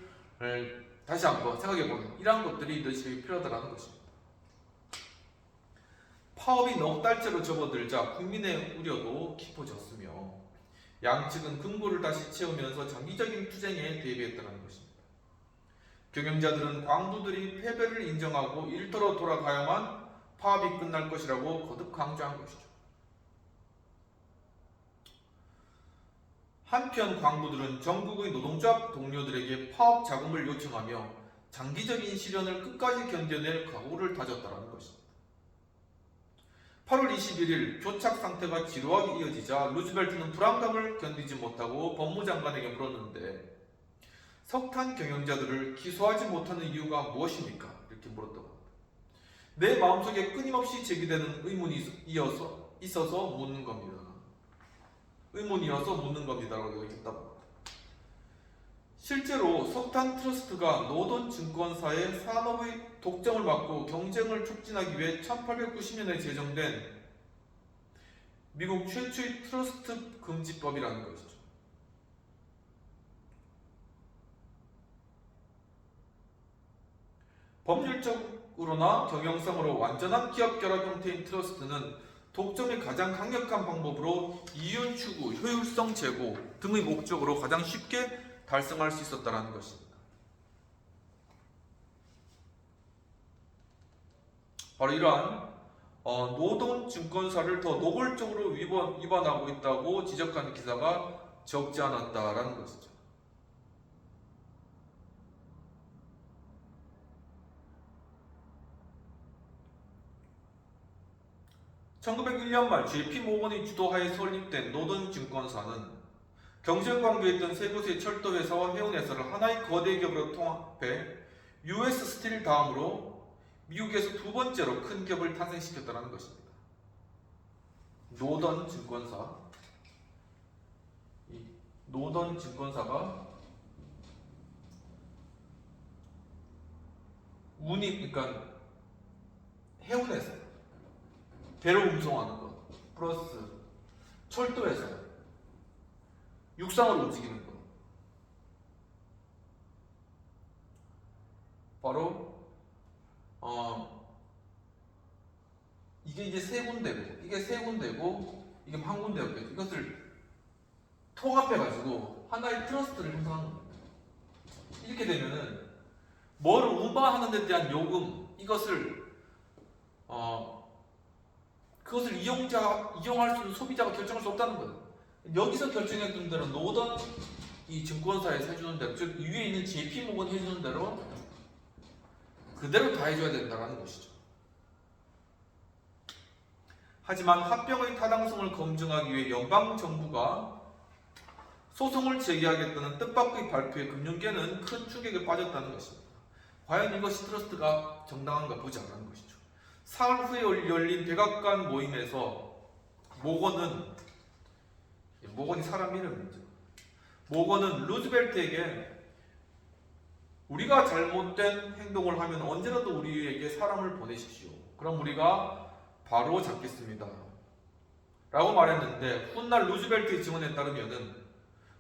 다시 한번 생각해보는 이러한 것들이 리더십이 필요하다는 것입니다. 파업이 넉 달째로 접어들자 국민의 우려도 깊어졌으며 양측은 근거를 다시 채우면서 장기적인 투쟁에 대비했다는 것입니다. 경영자들은 광부들이 패배를 인정하고 일터로 돌아가야만 파업이 끝날 것이라고 거듭 강조한 것이죠. 한편 광부들은 전국의 노동조합 동료들에게 파업 자금을 요청하며 장기적인 시련을 끝까지 견뎌낼 각오를 다졌다는 것입니다. 8월 21일 교착 상태가 지루하게 이어지자 루즈벨트는 불안감을 견디지 못하고 법무장관에게 물었는데 석탄 경영자들을 기소하지 못하는 이유가 무엇입니까? 이렇게 물었다고 합니다. 내 마음속에 끊임없이 제기되는 의문이 있어서 묻는 겁니다. 의문이어서 묻는 겁니다라고 얘기했다고 합니다. 실제로 석탄 트러스트가 노던 증권사의 산업의 독점을 막고 경쟁을 촉진하기 위해 1890년에 제정된 미국 최초의 트러스트 금지법이라는 것이죠. 법률적으로나 경영상으로 완전한 기업 결합 형태인 트러스트는 독점의 가장 강력한 방법으로 이윤 추구, 효율성 제고 등의 목적으로 가장 쉽게 달성할 수 있었다는 것입니다. 바로 이러한 노동 증권사를 더 노골적으로 위반하고 있다고 지적하는 기사가 적지 않았다라는 것이죠. (1901년) 말 JP 모건이 주도하에 설립된 노던 증권사는 경쟁관계에 있던 세 곳의 철도회사와 해운회사를 하나의 거대 기업으로 통합해 US 스틸 다음으로 미국에서 두 번째로 큰 기업을 탄생시켰다는 것입니다. 노던 증권사, 이 노던 증권사가 그러니까 해운회사, 배로 운송하는 것, 플러스 철도회사, 육상으로 움직이는 것. 바로 이게 이제 세 군데고, 이게 세 군데고, 이게 한 군데고, 이것을 통합해가지고 하나의 트러스트를 형성하는 겁니다. 이렇게 되면은 뭐를 운반하는 데 대한 요금, 이것을 그것을 이용할 수 있는 소비자가 결정할 수 없다는 거예요. 여기서 결정해준 대로 노던 이 증권사에서 해주는 대로, 즉 위에 있는 JP모건이 해주는 대로 그대로 다 해줘야 된다는 것이죠. 하지만 합병의 타당성을 검증하기 위해 연방정부가 소송을 제기하겠다는 뜻밖의 발표에 금융계는 큰 충격에 빠졌다는 것입니다. 과연 이것이 트러스트가 정당한가 보지 않는 것이죠. 사흘 후에 열린 백악관 모임에서 모건이 사람 이름이죠. 모건은 루즈벨트에게 우리가 잘못된 행동을 하면 언제라도 우리에게 사람을 보내십시오. 그럼 우리가 바로 잡겠습니다. 라고 말했는데 훗날 루즈벨트의 증언에 따르면은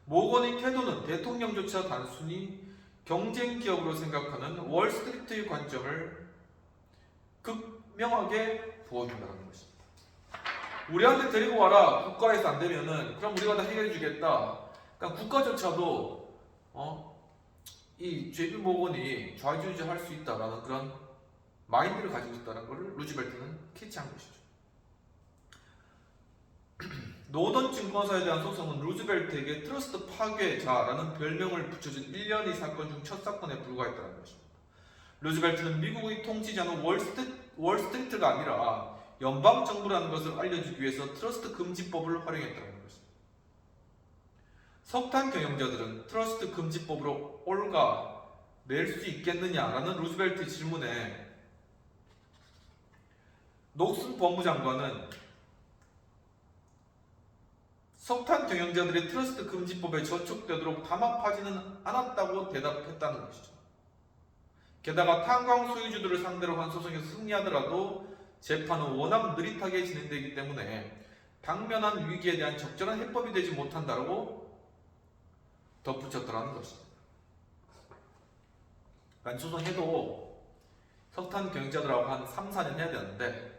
모건의 태도는 대통령조차 단순히 경쟁 기업으로 생각하는 월스트리트의 관점을 극명하게 보여준다는 것입니다. 우리한테 데리고 와라. 국가에서 안 되면은 그럼 우리가 다 해결해 주겠다. 그러니까 국가조차도 이 JP 모건이 좌지우지할 수 있다라는 그런 마인드를 가지고 있다는 것을 루즈벨트는 캐치한 것이죠. 노던 증권사에 대한 소송은 루즈벨트에게 트러스트 파괴자라는 별명을 붙여준 1년의 사건 중 첫 사건에 불과했다는 것입니다. 루즈벨트는 미국의 통치자는 월스트리트가 아니라 연방정부라는 것을 알려주기 위해서 트러스트 금지법을 활용했다는 것입니다. 석탄 경영자들은 트러스트 금지법으로 올가 낼 수 있겠느냐라는 루즈벨트의 질문에 녹슨 법무장관은 석탄 경영자들이 트러스트 금지법에 저촉되도록 담합하지는 않았다고 대답했다는 것이죠. 게다가 탄광 소유주들을 상대로 한 소송에서 승리하더라도 재판은 워낙 느릿하게 진행되기 때문에 당면한 위기에 대한 적절한 해법이 되지 못한다고 덧붙였더라는 것입니다. 소송해도 석탄 경영자들하고 한 3, 4년 해야 되는데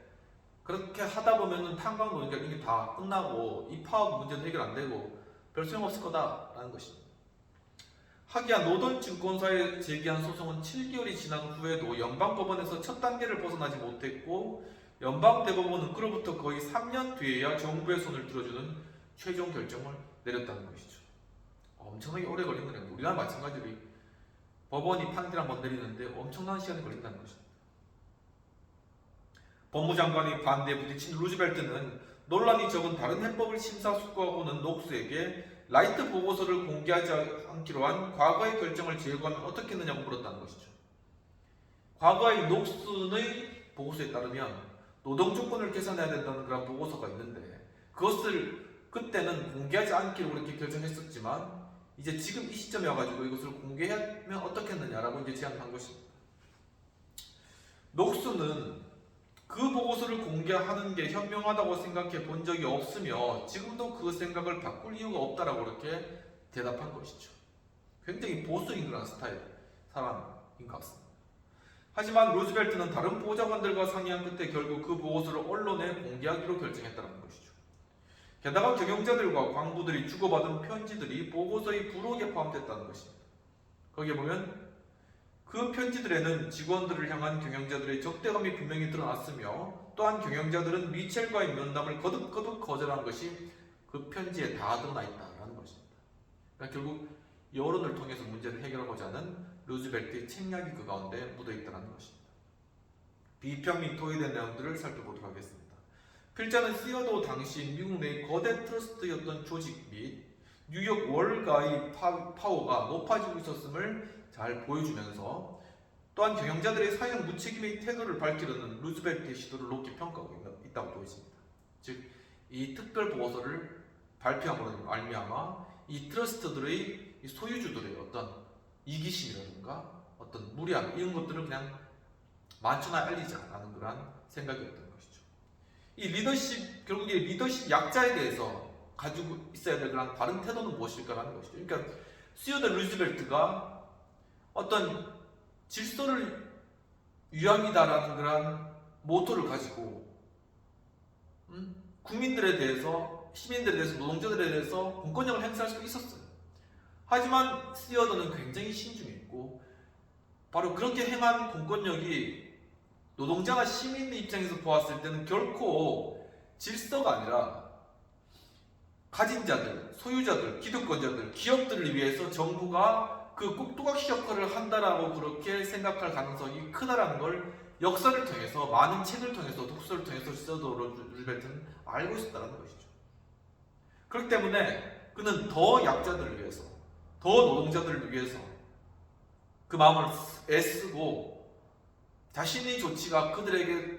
그렇게 하다 보면은 탄광 노동자 이게 다 끝나고 이 파업 문제도 해결 안 되고 별 소용없을 거다라는 것입니다. 하기야 노던 증권사에 제기한 소송은 7개월이 지난 후에도 연방법원에서 첫 단계를 벗어나지 못했고 연방대법원은 그로부터 거의 3년 뒤에야 정부의 손을 들어주는 최종 결정을 내렸다는 것이죠. 엄청나게 오래 걸린 거네요. 우리나라 마찬가지로 법원이 판결을 한번 내리는데 엄청난 시간이 걸린다는 것입니다. 법무장관이 반대에 부딪힌 루즈벨트는 논란이 적은 다른 해법을 심사숙고하고는 녹스에게 라이트 보고서를 공개하지 않기로 한 과거의 결정을 제거하면 어떻겠느냐고 물었다는 것이죠. 과거의 녹슨의 보고서에 따르면 노동조건을 개선해야 된다는 그런 보고서가 있는데 그것을 그때는 공개하지 않기로 그렇게 결정했었지만 이제 지금 이 시점에 와가지고 이것을 공개하면 어떻겠느냐라고 이제 제안한 것입니다. 녹슨은 그 보고서를 공개하는 게 현명하다고 생각해 본 적이 없으며 지금도 그 생각을 바꿀 이유가 없다라고 그렇게 대답한 것이죠. 굉장히 보수인 그런 스타일 사람인 것 같습니다. 하지만 루즈벨트는 다른 보좌관들과 상의한 끝에 결국 그 보고서를 언론에 공개하기로 결정했다는 것이죠. 게다가 경영자들과 광부들이 주고받은 편지들이 보고서의 부록에 포함됐다는 것입니다. 거기에 보면 그 편지들에는 직원들을 향한 경영자들의 적대감이 분명히 드러났으며 또한 경영자들은 미첼과의 면담을 거듭거듭 거절한 것이 그 편지에 다 드러나 있다는 것입니다. 그러니까 결국 여론을 통해서 문제를 해결하고자 하는 루즈벨트의 책략이 그 가운데 묻어있다는 것입니다. 비평 및 토의된 내용들을 살펴보도록 하겠습니다. 필자는 시어도 당시 미국 내 거대 트러스트였던 조직 및 뉴욕 월가의 파워가 높아지고 있었음을 잘 보여주면서 또한 경영자들의 사회적 무책임의 태도를 밝히려는 루즈벨트의 시도를 높게 평가하고 있다고 보여집니다. 즉, 이 특별 보고서를 발표함으로 말미암아 이 트러스트들의 이 소유주들의 어떤 이기심이라든가 어떤 무리함 이런 것들을 그냥 만천하에 알리자라는 그런 생각이었던 것이죠. 이 리더십 결국 이 리더십 약자에 대해서 가지고 있어야 될 그런 바른 태도는 무엇일까라는 것이죠. 그러니까 시어더 루즈벨트가 어떤 질서를 위함이다라는 그런 모토를 가지고 국민들에 대해서, 시민들에 대해서, 노동자들에 대해서 공권력을 행사할 수 있었어요. 하지만 시어더는 굉장히 신중했고 바로 그렇게 행한 공권력이 노동자나 시민의 입장에서 보았을 때는 결코 질서가 아니라 가진 자들, 소유자들, 기득권자들, 기업들을 위해서 정부가 그 꼭두각시 역할을 한다라고 그렇게 생각할 가능성이 크다라는 걸 역사를 통해서 많은 책을 통해서 독서를 통해서 시어더 루즈벨트는 알고 있었다는 것이죠. 그렇기 때문에 그는 더 약자들을 위해서, 더 노동자들을 위해서 그 마음을 애쓰고 자신의 조치가 그들에게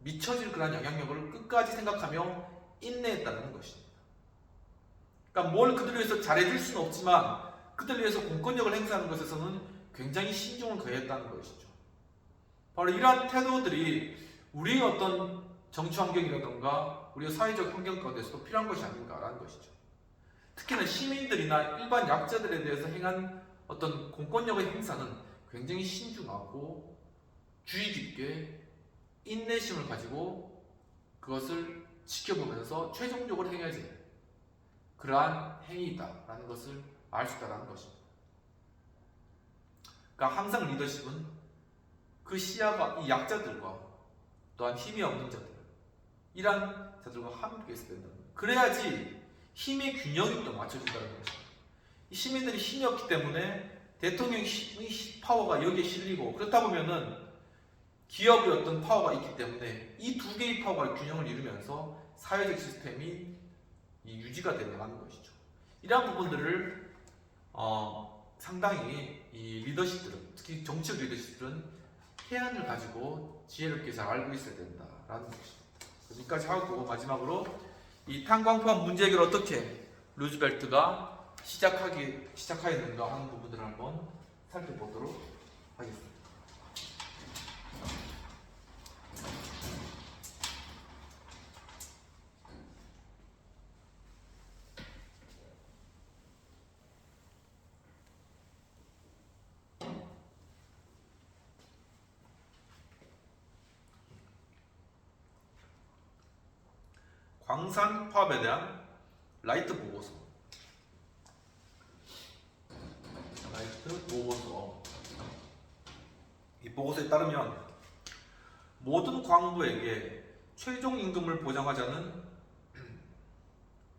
미쳐질 그런 영향력을 끝까지 생각하며 인내했다는 것입니다. 그러니까 뭘 그들을 위해서 잘해줄 수는 없지만 그들을 위해서 공권력을 행사하는 것에서는 굉장히 신중을 거했다는 것이죠. 바로 이러한 태도들이 우리의 어떤 정치 환경이라든가 우리의 사회적 환경 가운데서도 필요한 것이 아닌가라는 것이죠. 특히나 시민들이나 일반 약자들에 대해서 행한 어떤 공권력의 행사는 굉장히 신중하고 주의 깊게 인내심을 가지고 그것을 지켜보면서 최종적으로 행해야지 그러한 행위이다라는 것을 알 수 있다는 것입니다. 그러니까 항상 리더십은 그 시야가 이 약자들과 또한 힘이 없는 자들, 이란 자들과 함께 있어야 된다. 그래야지 힘의 균형이 또 맞춰진다는 것입니다. 이 시민들이 힘이 없기 때문에 대통령의 파워가 여기에 실리고, 그렇다 보면은 기업의 어떤 파워가 있기 때문에 이 두 개의 파워가 균형을 이루면서 사회적 시스템이 유지가 되는 것이죠. 이러한 부분들을 상당히 이 리더십들은, 특히 정치적 리더십들은 해안을 가지고 지혜롭게 잘 알고 있어야 된다라는 것입니다. 여기까지 하고 마지막으로 이 탄광포함 문제 해결을 어떻게 루즈벨트가 시작하였는가 하는 부분들을 한번 살펴보도록 하겠습니다. 광산 파업에 대한 라이트 보고서. 이 보고서에 따르면 모든 광부에게 최종 임금을 보장하자는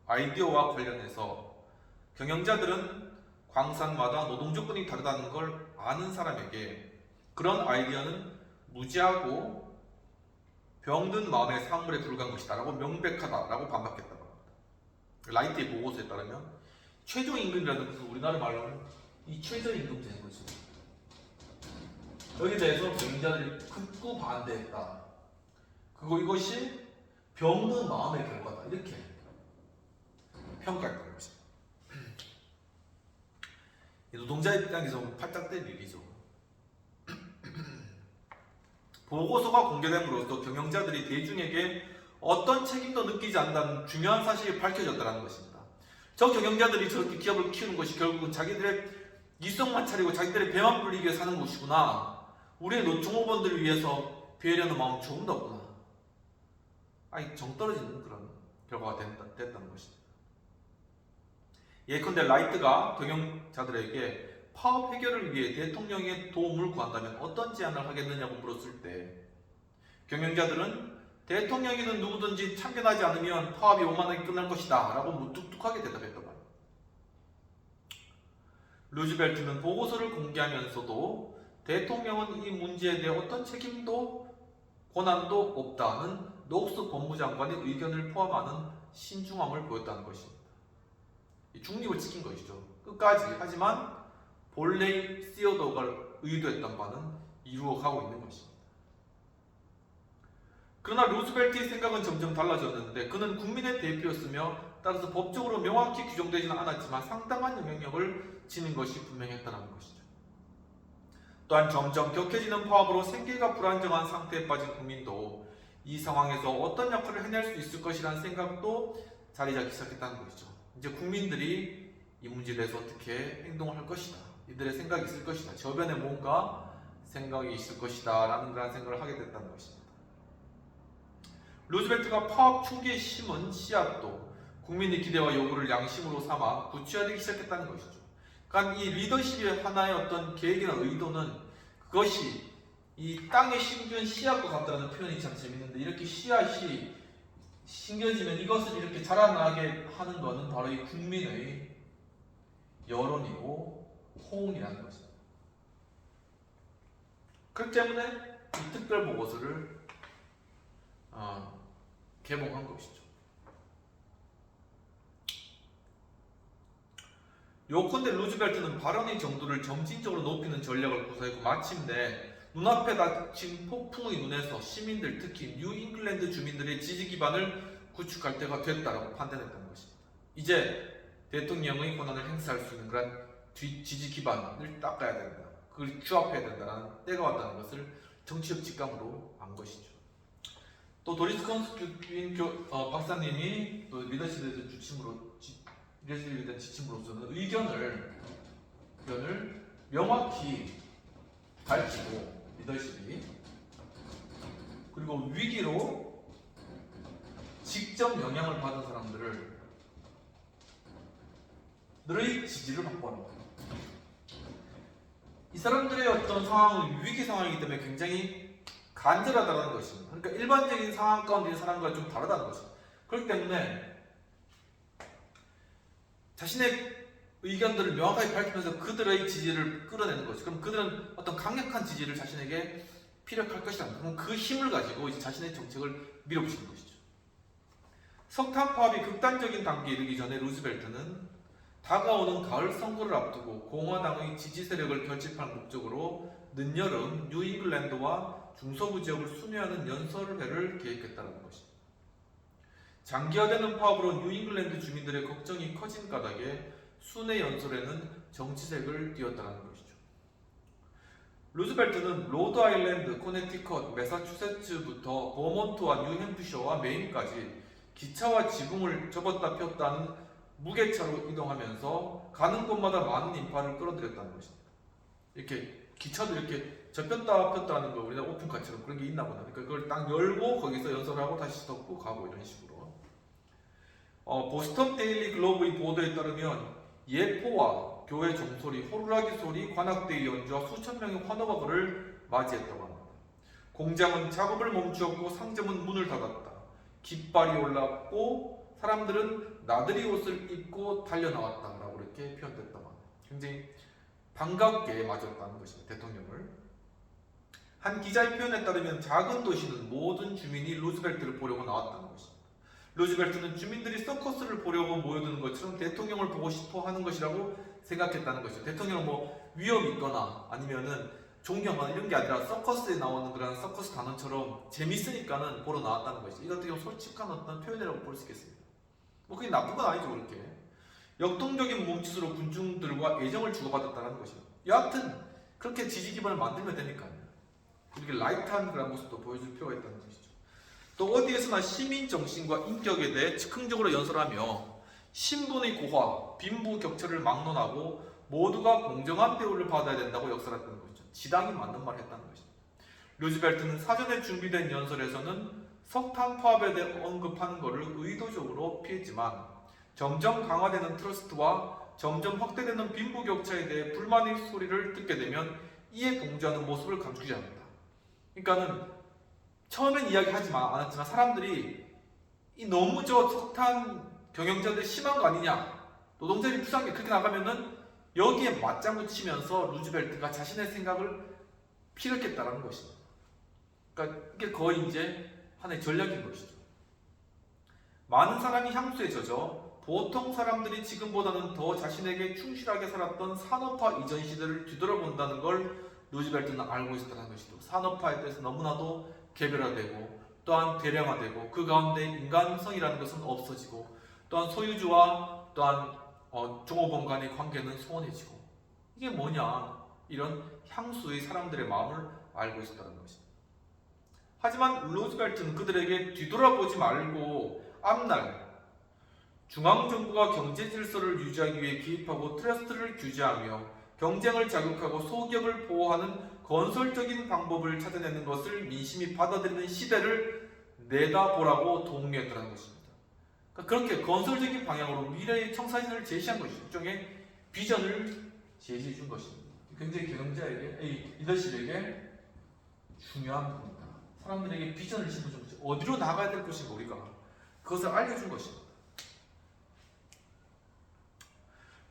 아이디어와 관련해서 경영자들은 광산마다 노동 조건이 다르다는 걸 아는 사람에게 그런 아이디어는 무지하고 병든 마음의 사물에 불과한 것이다 라고 명백하다라고 반박했다고 합니다. 라이트의 보고서에 따르면 최종 임금이라는 것은 우리나라 말로는 이 최저임금 되는 거죠. 여기에 대해서 경영자들이 극구 반대했다. 그리고 이것이 병든 마음의 결과다, 이렇게 평가했다는 것입니다. 노동자의 입장에서 팔딱 뗀 일이죠. 보고서가 공개됨으로써 경영자들이 대중에게 어떤 책임도 느끼지 않는다는 중요한 사실이 밝혀졌다는 것입니다. 저 경영자들이 저렇게 기업을 키우는 것이 결국은 자기들의 이성만 차리고 자기들의 배만 불리기 위해 사는 것이구나. 우리의 노총호원들을 위해서 배려하는 마음 조금 더 없구나. 정 떨어지는 그런 결과가 됐다는 것입니다. 예컨대 라이트가 경영자들에게 파업 해결을 위해 대통령의 도움을 구한다면 어떤 제안을 하겠느냐고 물었을 때 경영자들은 대통령이든 누구든지 참견하지 않으면 파업이 원만하게 끝날 것이다 라고 무뚝뚝하게 대답했던 말입니다. 루즈벨트는 보고서를 공개하면서도 대통령은 이 문제에 대해 어떤 책임도 권한도 없다는 녹스 법무장관의 의견을 포함하는 신중함을 보였다는 것입니다. 중립을 지킨 것이죠. 끝까지. 하지만 본래의 시어더가 의도했던 바는 이루어가고 있는 것입니다. 그러나 루즈벨트의 생각은 점점 달라졌는데 그는 국민의 대표였으며 따라서 법적으로 명확히 규정되지는 않았지만 상당한 영향력을 지닌 것이 분명했다는 것이죠. 또한 점점 격해지는 파업으로 생계가 불안정한 상태에 빠진 국민도 이 상황에서 어떤 역할을 해낼 수 있을 것이라는 생각도 자리 잡기 시작했다는 것이죠. 이제 국민들이 이 문제에 대해서 어떻게 행동을 할 것이다, 이들의 생각이 있을 것이다, 저변에 뭔가 생각이 있을 것이다 라는 그런 생각을 하게 됐다는 것입니다. 루즈벨트가 파업 초기에 심은 씨앗도 국민의 기대와 요구를 양심으로 삼아 구체화되기 시작했다는 것이죠. 그러니까 이 리더십의 하나의 어떤 계획이나 의도는 그것이 이 땅에 심겨진 씨앗과 같다는 표현이 참 재밌는데, 이렇게 씨앗이 심겨지면 이것을 이렇게 자라나게 하는 것은 바로 이 국민의 여론이고 호응이라는 것입니다. 그렇기 때문에 이 특별 보고서를 개봉한 것이죠. 요컨대 루즈벨트는 발언의 정도를 점진적으로 높이는 전략을 구사했고 마침내 눈앞에 닥친 폭풍의 눈에서 시민들, 특히 뉴잉글랜드 주민들의 지지 기반을 구축할 때가 됐다라고 판단했다는 것입니다. 이제 대통령의 권한을 행사할 수 있는 그런 지지 기반을 닦아야 된다, 그걸 규합해야 된다는 때가 왔다는 것을 정치적 직감으로 안 것이죠. 또 도리스 컨스큐인 박사님이 또 리더십에 대해서 리더십에 대한 지침으로서는 의견을 명확히 밝히고 리더십이, 그리고 위기로 직접 영향을 받은 사람들을 의 지지를 확보하는 거예요. 이 사람들의 어떤 상황은 위기 상황이기 때문에 굉장히 간절하다는 것입니다. 그러니까 일반적인 상황 가운데 있는 사람과 좀 다르다는 것입니다. 그렇기 때문에 자신의 의견들을 명확하게 밝히면서 그들의 지지를 끌어내는 거죠. 그럼 그들은 어떤 강력한 지지를 자신에게 피력할 것이다. 그럼 그 힘을 가지고 이제 자신의 정책을 밀어붙이는 것이죠. 석탄 파업이 극단적인 단계에 이르기 전에 루즈벨트는 다가오는 가을 선거를 앞두고 공화당의 지지 세력을 결집할 목적으로 늦여름 뉴잉글랜드와 중서부 지역을 순회하는 연설회를 계획했다는 것입니다. 장기화되는 파업으로 뉴잉글랜드 주민들의 걱정이 커진 까닭에 순회 연설회는 정치색을 띄었다는 것이죠. 루즈벨트는 로드아일랜드, 코네티컷, 매사추세츠부터 버몬트와 뉴햄프셔와 메인까지 기차와 지붕을 접었다 폈다는 무게차로 이동하면서 가는 곳마다 많은 인파를 끌어들였다는 것입니다. 이렇게 기차도 이렇게 접혔다 폈다 하는 거 우리나라 오픈카처럼 그런 게 있나 보다. 그러니까 그걸 딱 열고 거기서 연설하고 다시 덮고 가고 이런 식으로. 보스턴 데일리 글로브의 보도에 따르면 예포와 교회 종소리, 호루라기 소리, 관악대의 연주와 수천 명의 환호가 그를 맞이했다고 합니다. 공장은 작업을 멈추었고 상점은 문을 닫았다. 깃발이 올랐고 사람들은 나들이 옷을 입고 달려나왔다라고 이렇게 표현됐다고 합니다. 굉장히 반갑게 맞았다는 것입니다. 대통령을. 한 기자의 표현에 따르면 작은 도시는 모든 주민이 루즈벨트를 보려고 나왔다는 것입니다. 루즈벨트는 주민들이 서커스를 보려고 모여드는 것처럼 대통령을 보고 싶어 하는 것이라고 생각했다는 것이죠. 대통령은 뭐 위협이 있거나 아니면은 존경하는 이런 게 아니라 서커스에 나오는 그런 서커스 단원처럼 재밌으니까는 보러 나왔다는 것이죠. 이것 되게 솔직한 어떤 표현이라고 볼 수 있겠습니다. 뭐 그게 나쁜 건 아니죠. 그렇게 역동적인 몸짓으로 군중들과 애정을 주고받았다는 것입니다. 여하튼 그렇게 지지 기반을 만들면 되니까요. 이렇게 라이트한 그런 모습도 보여줄 필요가 있다는 것이죠. 또 어디에서나 시민 정신과 인격에 대해 즉흥적으로 연설하며 신분의 고화, 빈부격차를 막론하고 모두가 공정한 대우를 받아야 된다고 역설했다는 것이죠. 지당이 맞는 말을 했다는 것입니다. 루즈벨트는 사전에 준비된 연설에서는 석탄 파업에 대해 언급하는 것을 의도적으로 피했지만 점점 강화되는 트러스트와 점점 확대되는 빈부격차에 대해 불만의 소리를 듣게 되면 이에 동조하는 모습을 감추지 않는다. 그러니까는 처음엔 이야기하지 않았지만 사람들이 이 너무 저 석탄 경영자들 심한 거 아니냐, 노동자들이 불쌍한 게 그렇게 나가면은 여기에 맞장구 치면서 루즈벨트가 자신의 생각을 피력했다라는 것입니다. 그러니까 이게 거의 이제 하나의 전략인 것이죠. 많은 사람이 향수에 젖어 보통 사람들이 지금보다는 더 자신에게 충실하게 살았던 산업화 이전 시대를 뒤돌아본다는 걸 루즈벨트는 알고 있었다는 것이죠. 산업화에 대해서 너무나도 개별화되고 또한 대량화되고 그 가운데 인간성이라는 것은 없어지고 또한 소유주와 또한 종업원 간의 관계는 소원해지고 이게 뭐냐, 이런 향수의 사람들의 마음을 알고 있었다는 것입니다. 하지만 루즈벨트는 그들에게 뒤돌아보지 말고 앞날 중앙정부가 경제 질서를 유지하기 위해 개입하고 트러스트를 규제하며 경쟁을 자극하고 소기업을 보호하는 건설적인 방법을 찾아내는 것을 민심이 받아들이는 시대를 내다보라고 독려했다는 것입니다. 그러니까 그렇게 건설적인 방향으로 미래의 청사진을 제시한 것이죠. 일종의 비전을 제시해 준 것입니다. 굉장히 경영자에게, 리더십에게 중요한 부분입니다. 사람들에게 비전을 심어준 것이죠. 어디로 나가야 될 것인가 우리가 그것을 알려준 것입니다.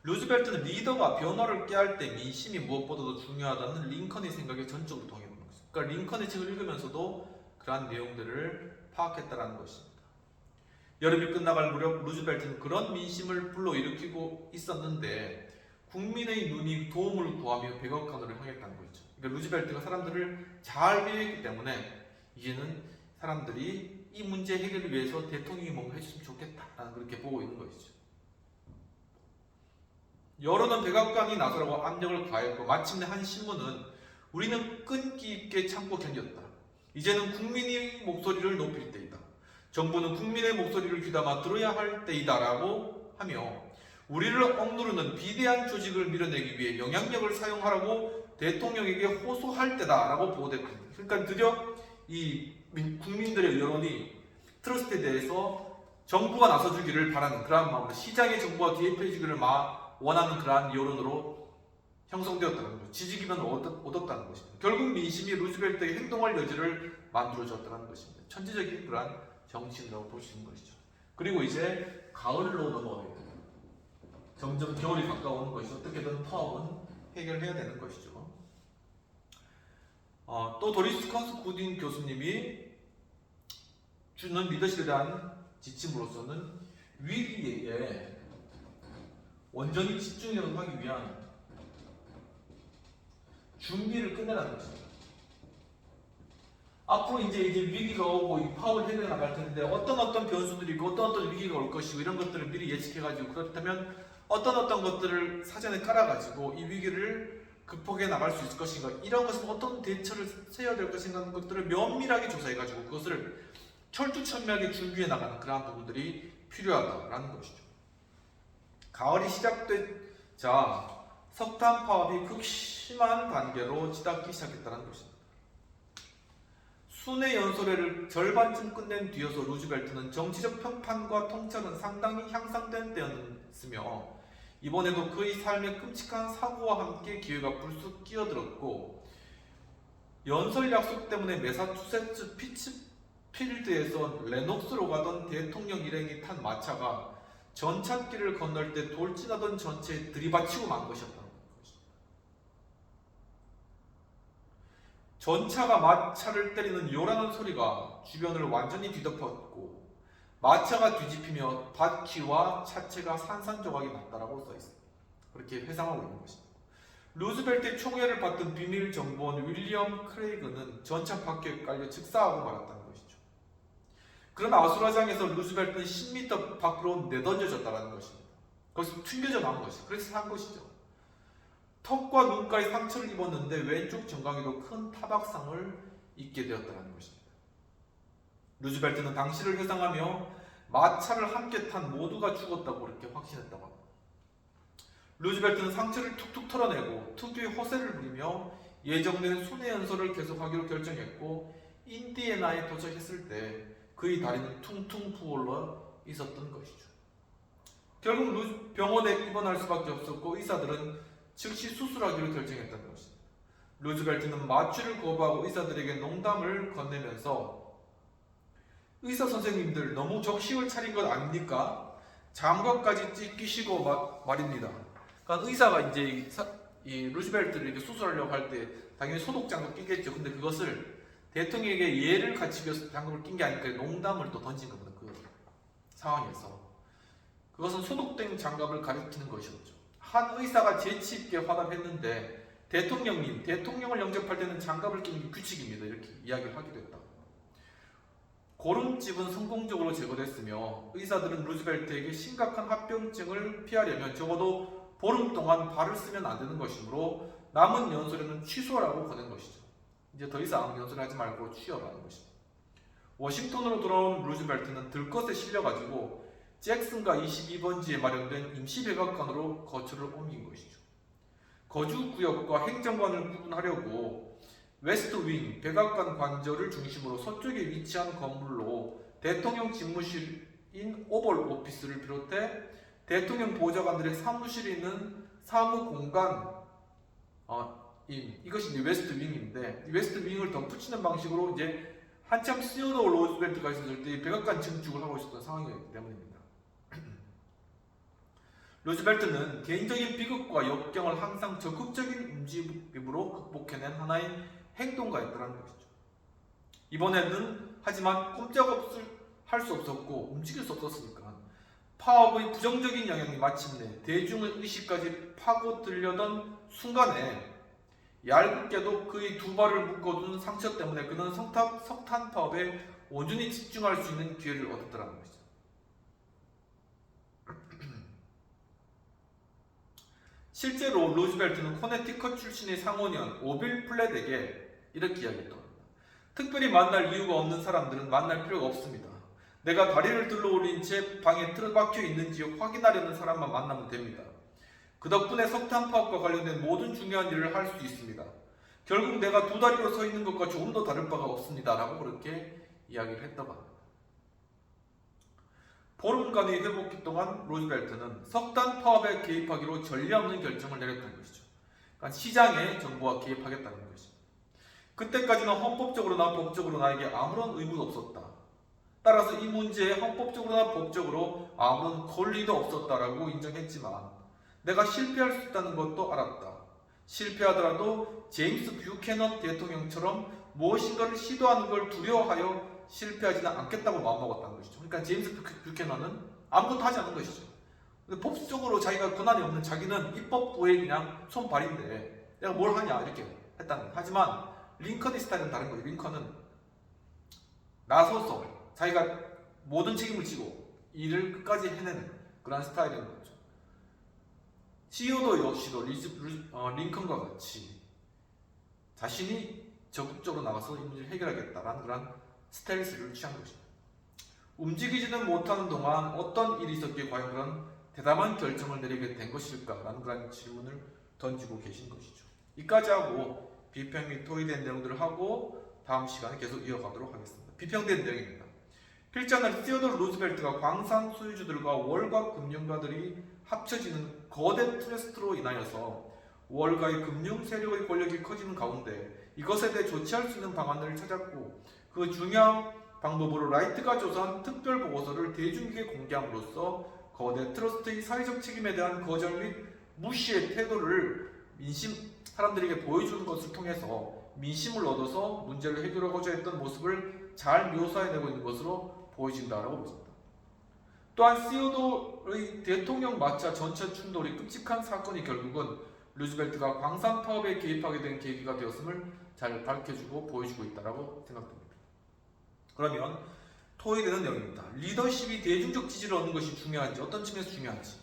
루즈벨트는 리더가 변화를 꾀할 때 민심이 무엇보다도 중요하다는 링컨의 생각에 전적으로 동의하는 것입니다. 그러니까 링컨의 책을 읽으면서도 그러한 내용들을 파악했다는 것입니다. 여름이 끝나갈 무렵 루즈벨트는 그런 민심을 불러일으키고 있었는데 국민의 눈이 도움을 구하며 백악관으로 향했다는 거죠. 그러니까 루즈벨트가 사람들을 잘 배웠기 때문에 이제는 사람들이 이 문제 해결을 위해서 대통령이 뭔가 해줬으면 좋겠다라는 그렇게 보고 있는 것이죠. 여론은 백악관이 나서라고 압력을 가했고 마침내 한 신문은 우리는 끈기 있게 참고 견뎠다. 이제는 국민의 목소리를 높일 때이다. 정부는 국민의 목소리를 귀담아 들어야 할 때이다 라고 하며 우리를 억누르는 비대한 조직을 밀어내기 위해 영향력을 사용하라고 대통령에게 호소할 때다라고 보도됐습니다. 그러니까 드디어 이 국민들의 여론이 트러스트에 대해서 정부가 나서주기를 바라는 그러한 마음으로 시장의 정부가 개입해주기를 원하는 그러한 여론으로 형성되었다는 거죠. 지지 기반을 얻었다는 것입니다. 결국 민심이 루즈벨트에게 행동할 여지를 만들어줬다는 것입니다. 천재적인 그러한 정치인이라고 볼 수 있는 것이죠. 그리고 이제 가을로 넘어가요. 점점 겨울이 가까워오는 것이죠. 어떻게든 파업은 해결해야 되는 것이죠. 또 도리스 컨스 구딘 교수님이 주는 리더십에 대한 지침으로서는 위기에 온전히 집중하기 위한 준비를 끝내라는 것입니다. 앞으로 이제 위기가 오고 이 파업을 해결해 나갈 텐데 어떤 변수들이 있고 어떤 위기가 올 것이고 이런 것들을 미리 예측해가지고 그렇다면 어떤 것들을 사전에 깔아가지고 이 위기를 극복해 나갈 수 있을 것인가, 이런 것은 어떤 대처를 세워야 될 것인가 하는 것들을 면밀하게 조사해가지고 그것을 철두철미하게 준비해 나가는 그러한 부분들이 필요하다라는 것이죠. 가을이 시작되자 석탄 파업이 극심한 단계로 치닫기 시작했다는 것입니다. 순회 연설회를 절반쯤 끝낸 뒤여서 루즈벨트는 정치적 평판과 통찰은 상당히 향상된 때였으며 이번에도 그의 삶의 끔찍한 사고와 함께 기회가 불쑥 끼어들었고 연설 약속 때문에 매사추세츠 피츠필드에서 레녹스로 가던 대통령 일행이 탄 마차가 전찻길을 건널 때 돌진하던 전체에 들이받치고 만 것이었다는 것입니다. 전차가 마차를 때리는 요란한 소리가 주변을 완전히 뒤덮었고 마차가 뒤집히며 바퀴와 차체가 산산조각이 났다라고 써있습니다. 그렇게 회상하고 있는 것입니다. 루즈벨트의 총애를 받던 비밀 정보원 윌리엄 크레이그는 전차 바퀴에 깔려 즉사하고 말았다는 것이죠. 그런 아수라장에서 루즈벨트는 10m 밖으로 내던져졌다는 것입니다. 거기서 튕겨져 나온 것이죠. 그래서 산 것이죠. 턱과 눈가에 상처를 입었는데 왼쪽 정강이도 큰 타박상을 입게 되었다는 것입니다. 루즈벨트는 당시를 회상하며 마차를 함께 탄 모두가 죽었다고 그렇게 확신했다고 합니다. 루즈벨트는 상처를 툭툭 털어내고 특유의 허세를 부리며 예정된 순회 연설을 계속하기로 결정했고 인디애나에 도착했을 때 그의 다리는 퉁퉁 부어올라 있었던 것이죠. 결국 병원에 입원할 수밖에 없었고 의사들은 즉시 수술하기로 결정했던 것입니다. 루즈벨트는 마취를 거부하고 의사들에게 농담을 건네면서 의사 선생님들 너무 적심을 차린 것 아닙니까? 장갑까지 끼시고 말입니다. 그러니까 의사가 이제 이 루즈벨트를 이렇게 수술하려고 할 때 당연히 소독 장갑 끼겠죠. 근데 그것을 대통령에게 예를 갖추기 위해서 장갑을 낀 게 아니라 농담을 또 던진 겁니다. 그 상황에서 그것은 소독된 장갑을 가리키는 것이었죠. 한 의사가 재치 있게 화답했는데 대통령을 영접할 때는 장갑을 끼는 게 규칙입니다. 이렇게 이야기를 하기도 했다. 고름집은 성공적으로 제거됐으며 의사들은 루즈벨트에게 심각한 합병증을 피하려면 적어도 보름 동안 발을 쓰면 안 되는 것이므로 남은 연설에는 취소라고 권한 것이죠. 이제 더 이상 연설하지 말고 취하라는 것입니다. 워싱턴으로 돌아온 루즈벨트는 들것에 실려가지고 잭슨가 22번지에 마련된 임시백악관으로 거처를 옮긴 것이죠. 거주구역과 행정관을 구분하려고 웨스트 윙, 백악관 관저를 중심으로 서쪽에 위치한 건물로 대통령 집무실인 오벌 오피스를 비롯해 대통령 보좌관들의 사무실이 있는 사무 공간, 이것이 이제 웨스트 윙인데, 이 웨스트 윙을 덧붙이는 방식으로 이제 한참 시어더 루즈벨트가 있었을 때 백악관 증축을 하고 있었던 상황이었기 때문입니다. 루즈벨트는 개인적인 비극과 역경을 항상 적극적인 움직임으로 극복해낸 하나의 행동가였다는 것이죠. 이번에는 하지만 꼼짝없을 할 수 없었고 움직일 수 없었으니까 파업의 부정적인 영향이 마침내 대중의 의식까지 파고들려던 순간에 얄궂게도 그의 두 발을 묶어둔 상처 때문에 그는 석탄 파업에 온전히 집중할 수 있는 기회를 얻었다는 것이죠. 실제로 루즈벨트는 코네티컷 출신의 상원의원 오빌 플랫에게 이렇게 이야기했다. 특별히 만날 이유가 없는 사람들은 만날 필요가 없습니다. 내가 다리를 들러올린 채 방에 틀어박혀 있는지 확인하려는 사람만 만나면 됩니다. 그 덕분에 석탄 파업과 관련된 모든 중요한 일을 할 수 있습니다. 결국 내가 두 다리로 서 있는 것과 조금 더 다를 바가 없습니다. 라고 그렇게 이야기를 했다고 합니다. 보름간의 회복기 동안 루즈벨트는 석탄 파업에 개입하기로 전례 없는 결정을 내렸던 것이죠. 그러니까 시장에 정부가 개입하겠다는 것이죠. 그때까지는 헌법적으로나 법적으로 나에게 아무런 의무도 없었다. 따라서 이 문제에 헌법적으로나 법적으로 아무런 권리도 없었다라고 인정했지만 내가 실패할 수 있다는 것도 알았다. 실패하더라도 제임스 뷰캐넌 대통령처럼 무엇인가를 시도하는 걸 두려워하여 실패하지는 않겠다고 마음먹었다는 것이죠. 그러니까 제임스 뷰캐넌은 아무것도 하지 않은 것이죠. 근데 법적으로 자기가 권한이 없는 자기는 입법부의 그냥 손발인데 내가 뭘 하냐 이렇게 했다는 거예요. 하지만 링컨의 스타일은 다른 거예요. 링컨은 나서서 자기가 모든 책임을 지고 일을 끝까지 해내는 그런 스타일인 거죠. CEO도 역시도 링컨과 같이 자신이 적극적으로 나가서 이 문제를 해결하겠다라는 그런 스텔스를 취한 것입니다. 움직이지는 못하는 동안 어떤 일이 있었기에 과연 그런 대담한 결정을 내리게 된 것일까라는 그런 질문을 던지고 계신 것이죠. 이까지 하고 비평 및 토의된 내용들을 하고 다음 시간에 계속 이어가도록 하겠습니다. 비평된 내용입니다. 필자는 시어도르 루즈벨트가 광산 소유주들과 월가 금융가들이 합쳐지는 거대 트러스트로 인하여서 월가의 금융 세력의 권력이 커지는 가운데 이것에 대해 조치할 수 있는 방안을 찾았고 그 중요한 방법으로 라이트가 조사한 특별 보고서를 대중에게 공개함으로써 거대 트러스트의 사회적 책임에 대한 거절 및 무시의 태도를 사람들에게 보여주는 것을 통해서 민심을 얻어서 문제를 해결하고자 했던 모습을 잘 묘사해내고 있는 것으로 보여진다라고 보십니다. 또한 시어도르의 대통령 마차 전체 충돌이 끔찍한 사건이 결국은 루즈벨트가 광산 파업에 개입하게 된 계기가 되었음을 잘 밝혀주고 보여주고 있다라고 생각됩니다. 그러면 토의되는 내용입니다. 리더십이 대중적 지지를 얻는 것이 중요한지 어떤 측면에서 중요한지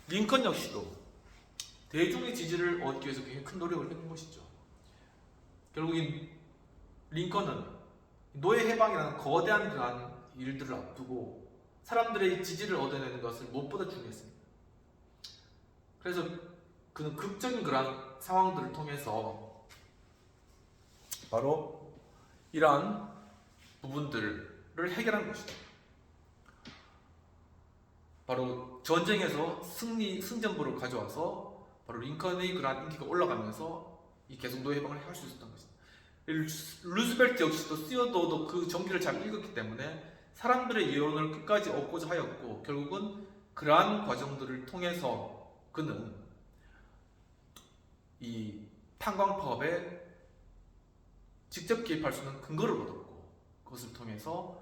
링컨 역시도 대중의 지지를 얻기 위해서 굉장히 큰 노력을 했던 것이죠. 결국 이 링컨은 노예 해방이라는 거대한 그러한 일들을 앞두고 사람들의 지지를 얻어내는 것을 무엇보다 중요했습니다. 그래서 그는 극적인 그러한 상황들을 통해서 바로 이러한 부분들을 해결한 것이죠. 바로 전쟁에서 승전보를 가져와서 바로 링컨의 그러한 인기가 올라가면서 이 계속 노예 해방을 할 수 있었던 것입니다. 루즈벨트 역시도 시어도도 그 전기를 잘 읽었기 때문에 사람들의 여론을 끝까지 얻고자 하였고 결국은 그러한 과정들을 통해서 그는 이 탄광 파업에 직접 개입할 수 있는 근거를 얻었고 그것을 통해서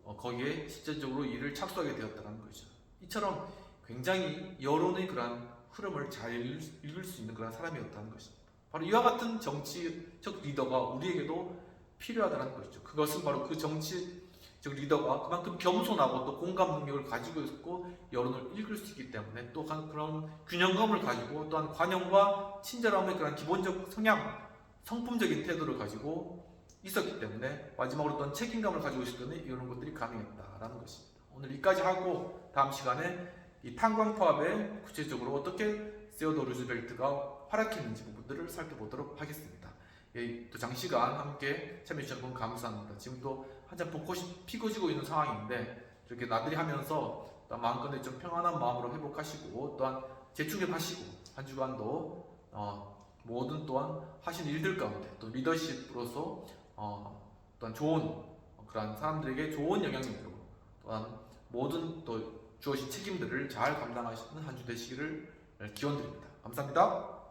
거기에 실질적으로 일을 착수하게 되었다는 것이죠. 이처럼 굉장히 여론의 그러한 흐름을 잘 읽을 수 있는 그런 사람이었다는 것입니다. 바로 이와 같은 정치적 리더가 우리에게도 필요하다는 것이죠. 그것은 바로 그 정치적 리더가 그만큼 겸손하고 또 공감 능력을 가지고 있고 여론을 읽을 수 있기 때문에 또 그런 균형감을 가지고 또한 관용과 친절함의 그런 기본적 성향, 성품적인 태도를 가지고 있었기 때문에 마지막으로 또한 책임감을 가지고 있기 때문에 이런 것들이 가능했다라는 것입니다. 오늘 여기까지 하고 다음 시간에 이 탄광 파업에 구체적으로 어떻게 시어도르 루즈벨트가 활약했는지 부분들을 살펴보도록 하겠습니다. 또 장시간 함께 참여해주셔서 너무 감사합니다. 지금도 한참 벚꽃이 피고 지고 있는 상황인데 이렇게 나들이 하면서 마음껏 좀 평안한 마음으로 회복하시고 또한 재충전하시고 한 주간도 모든 또한 하신 일들 가운데 또 리더십으로서 또한 좋은 그런 사람들에게 좋은 영향력으로 또한 모든 또 주어진 책임들을 잘 감당하시는 한 주 되시기를 기원드립니다. 감사합니다.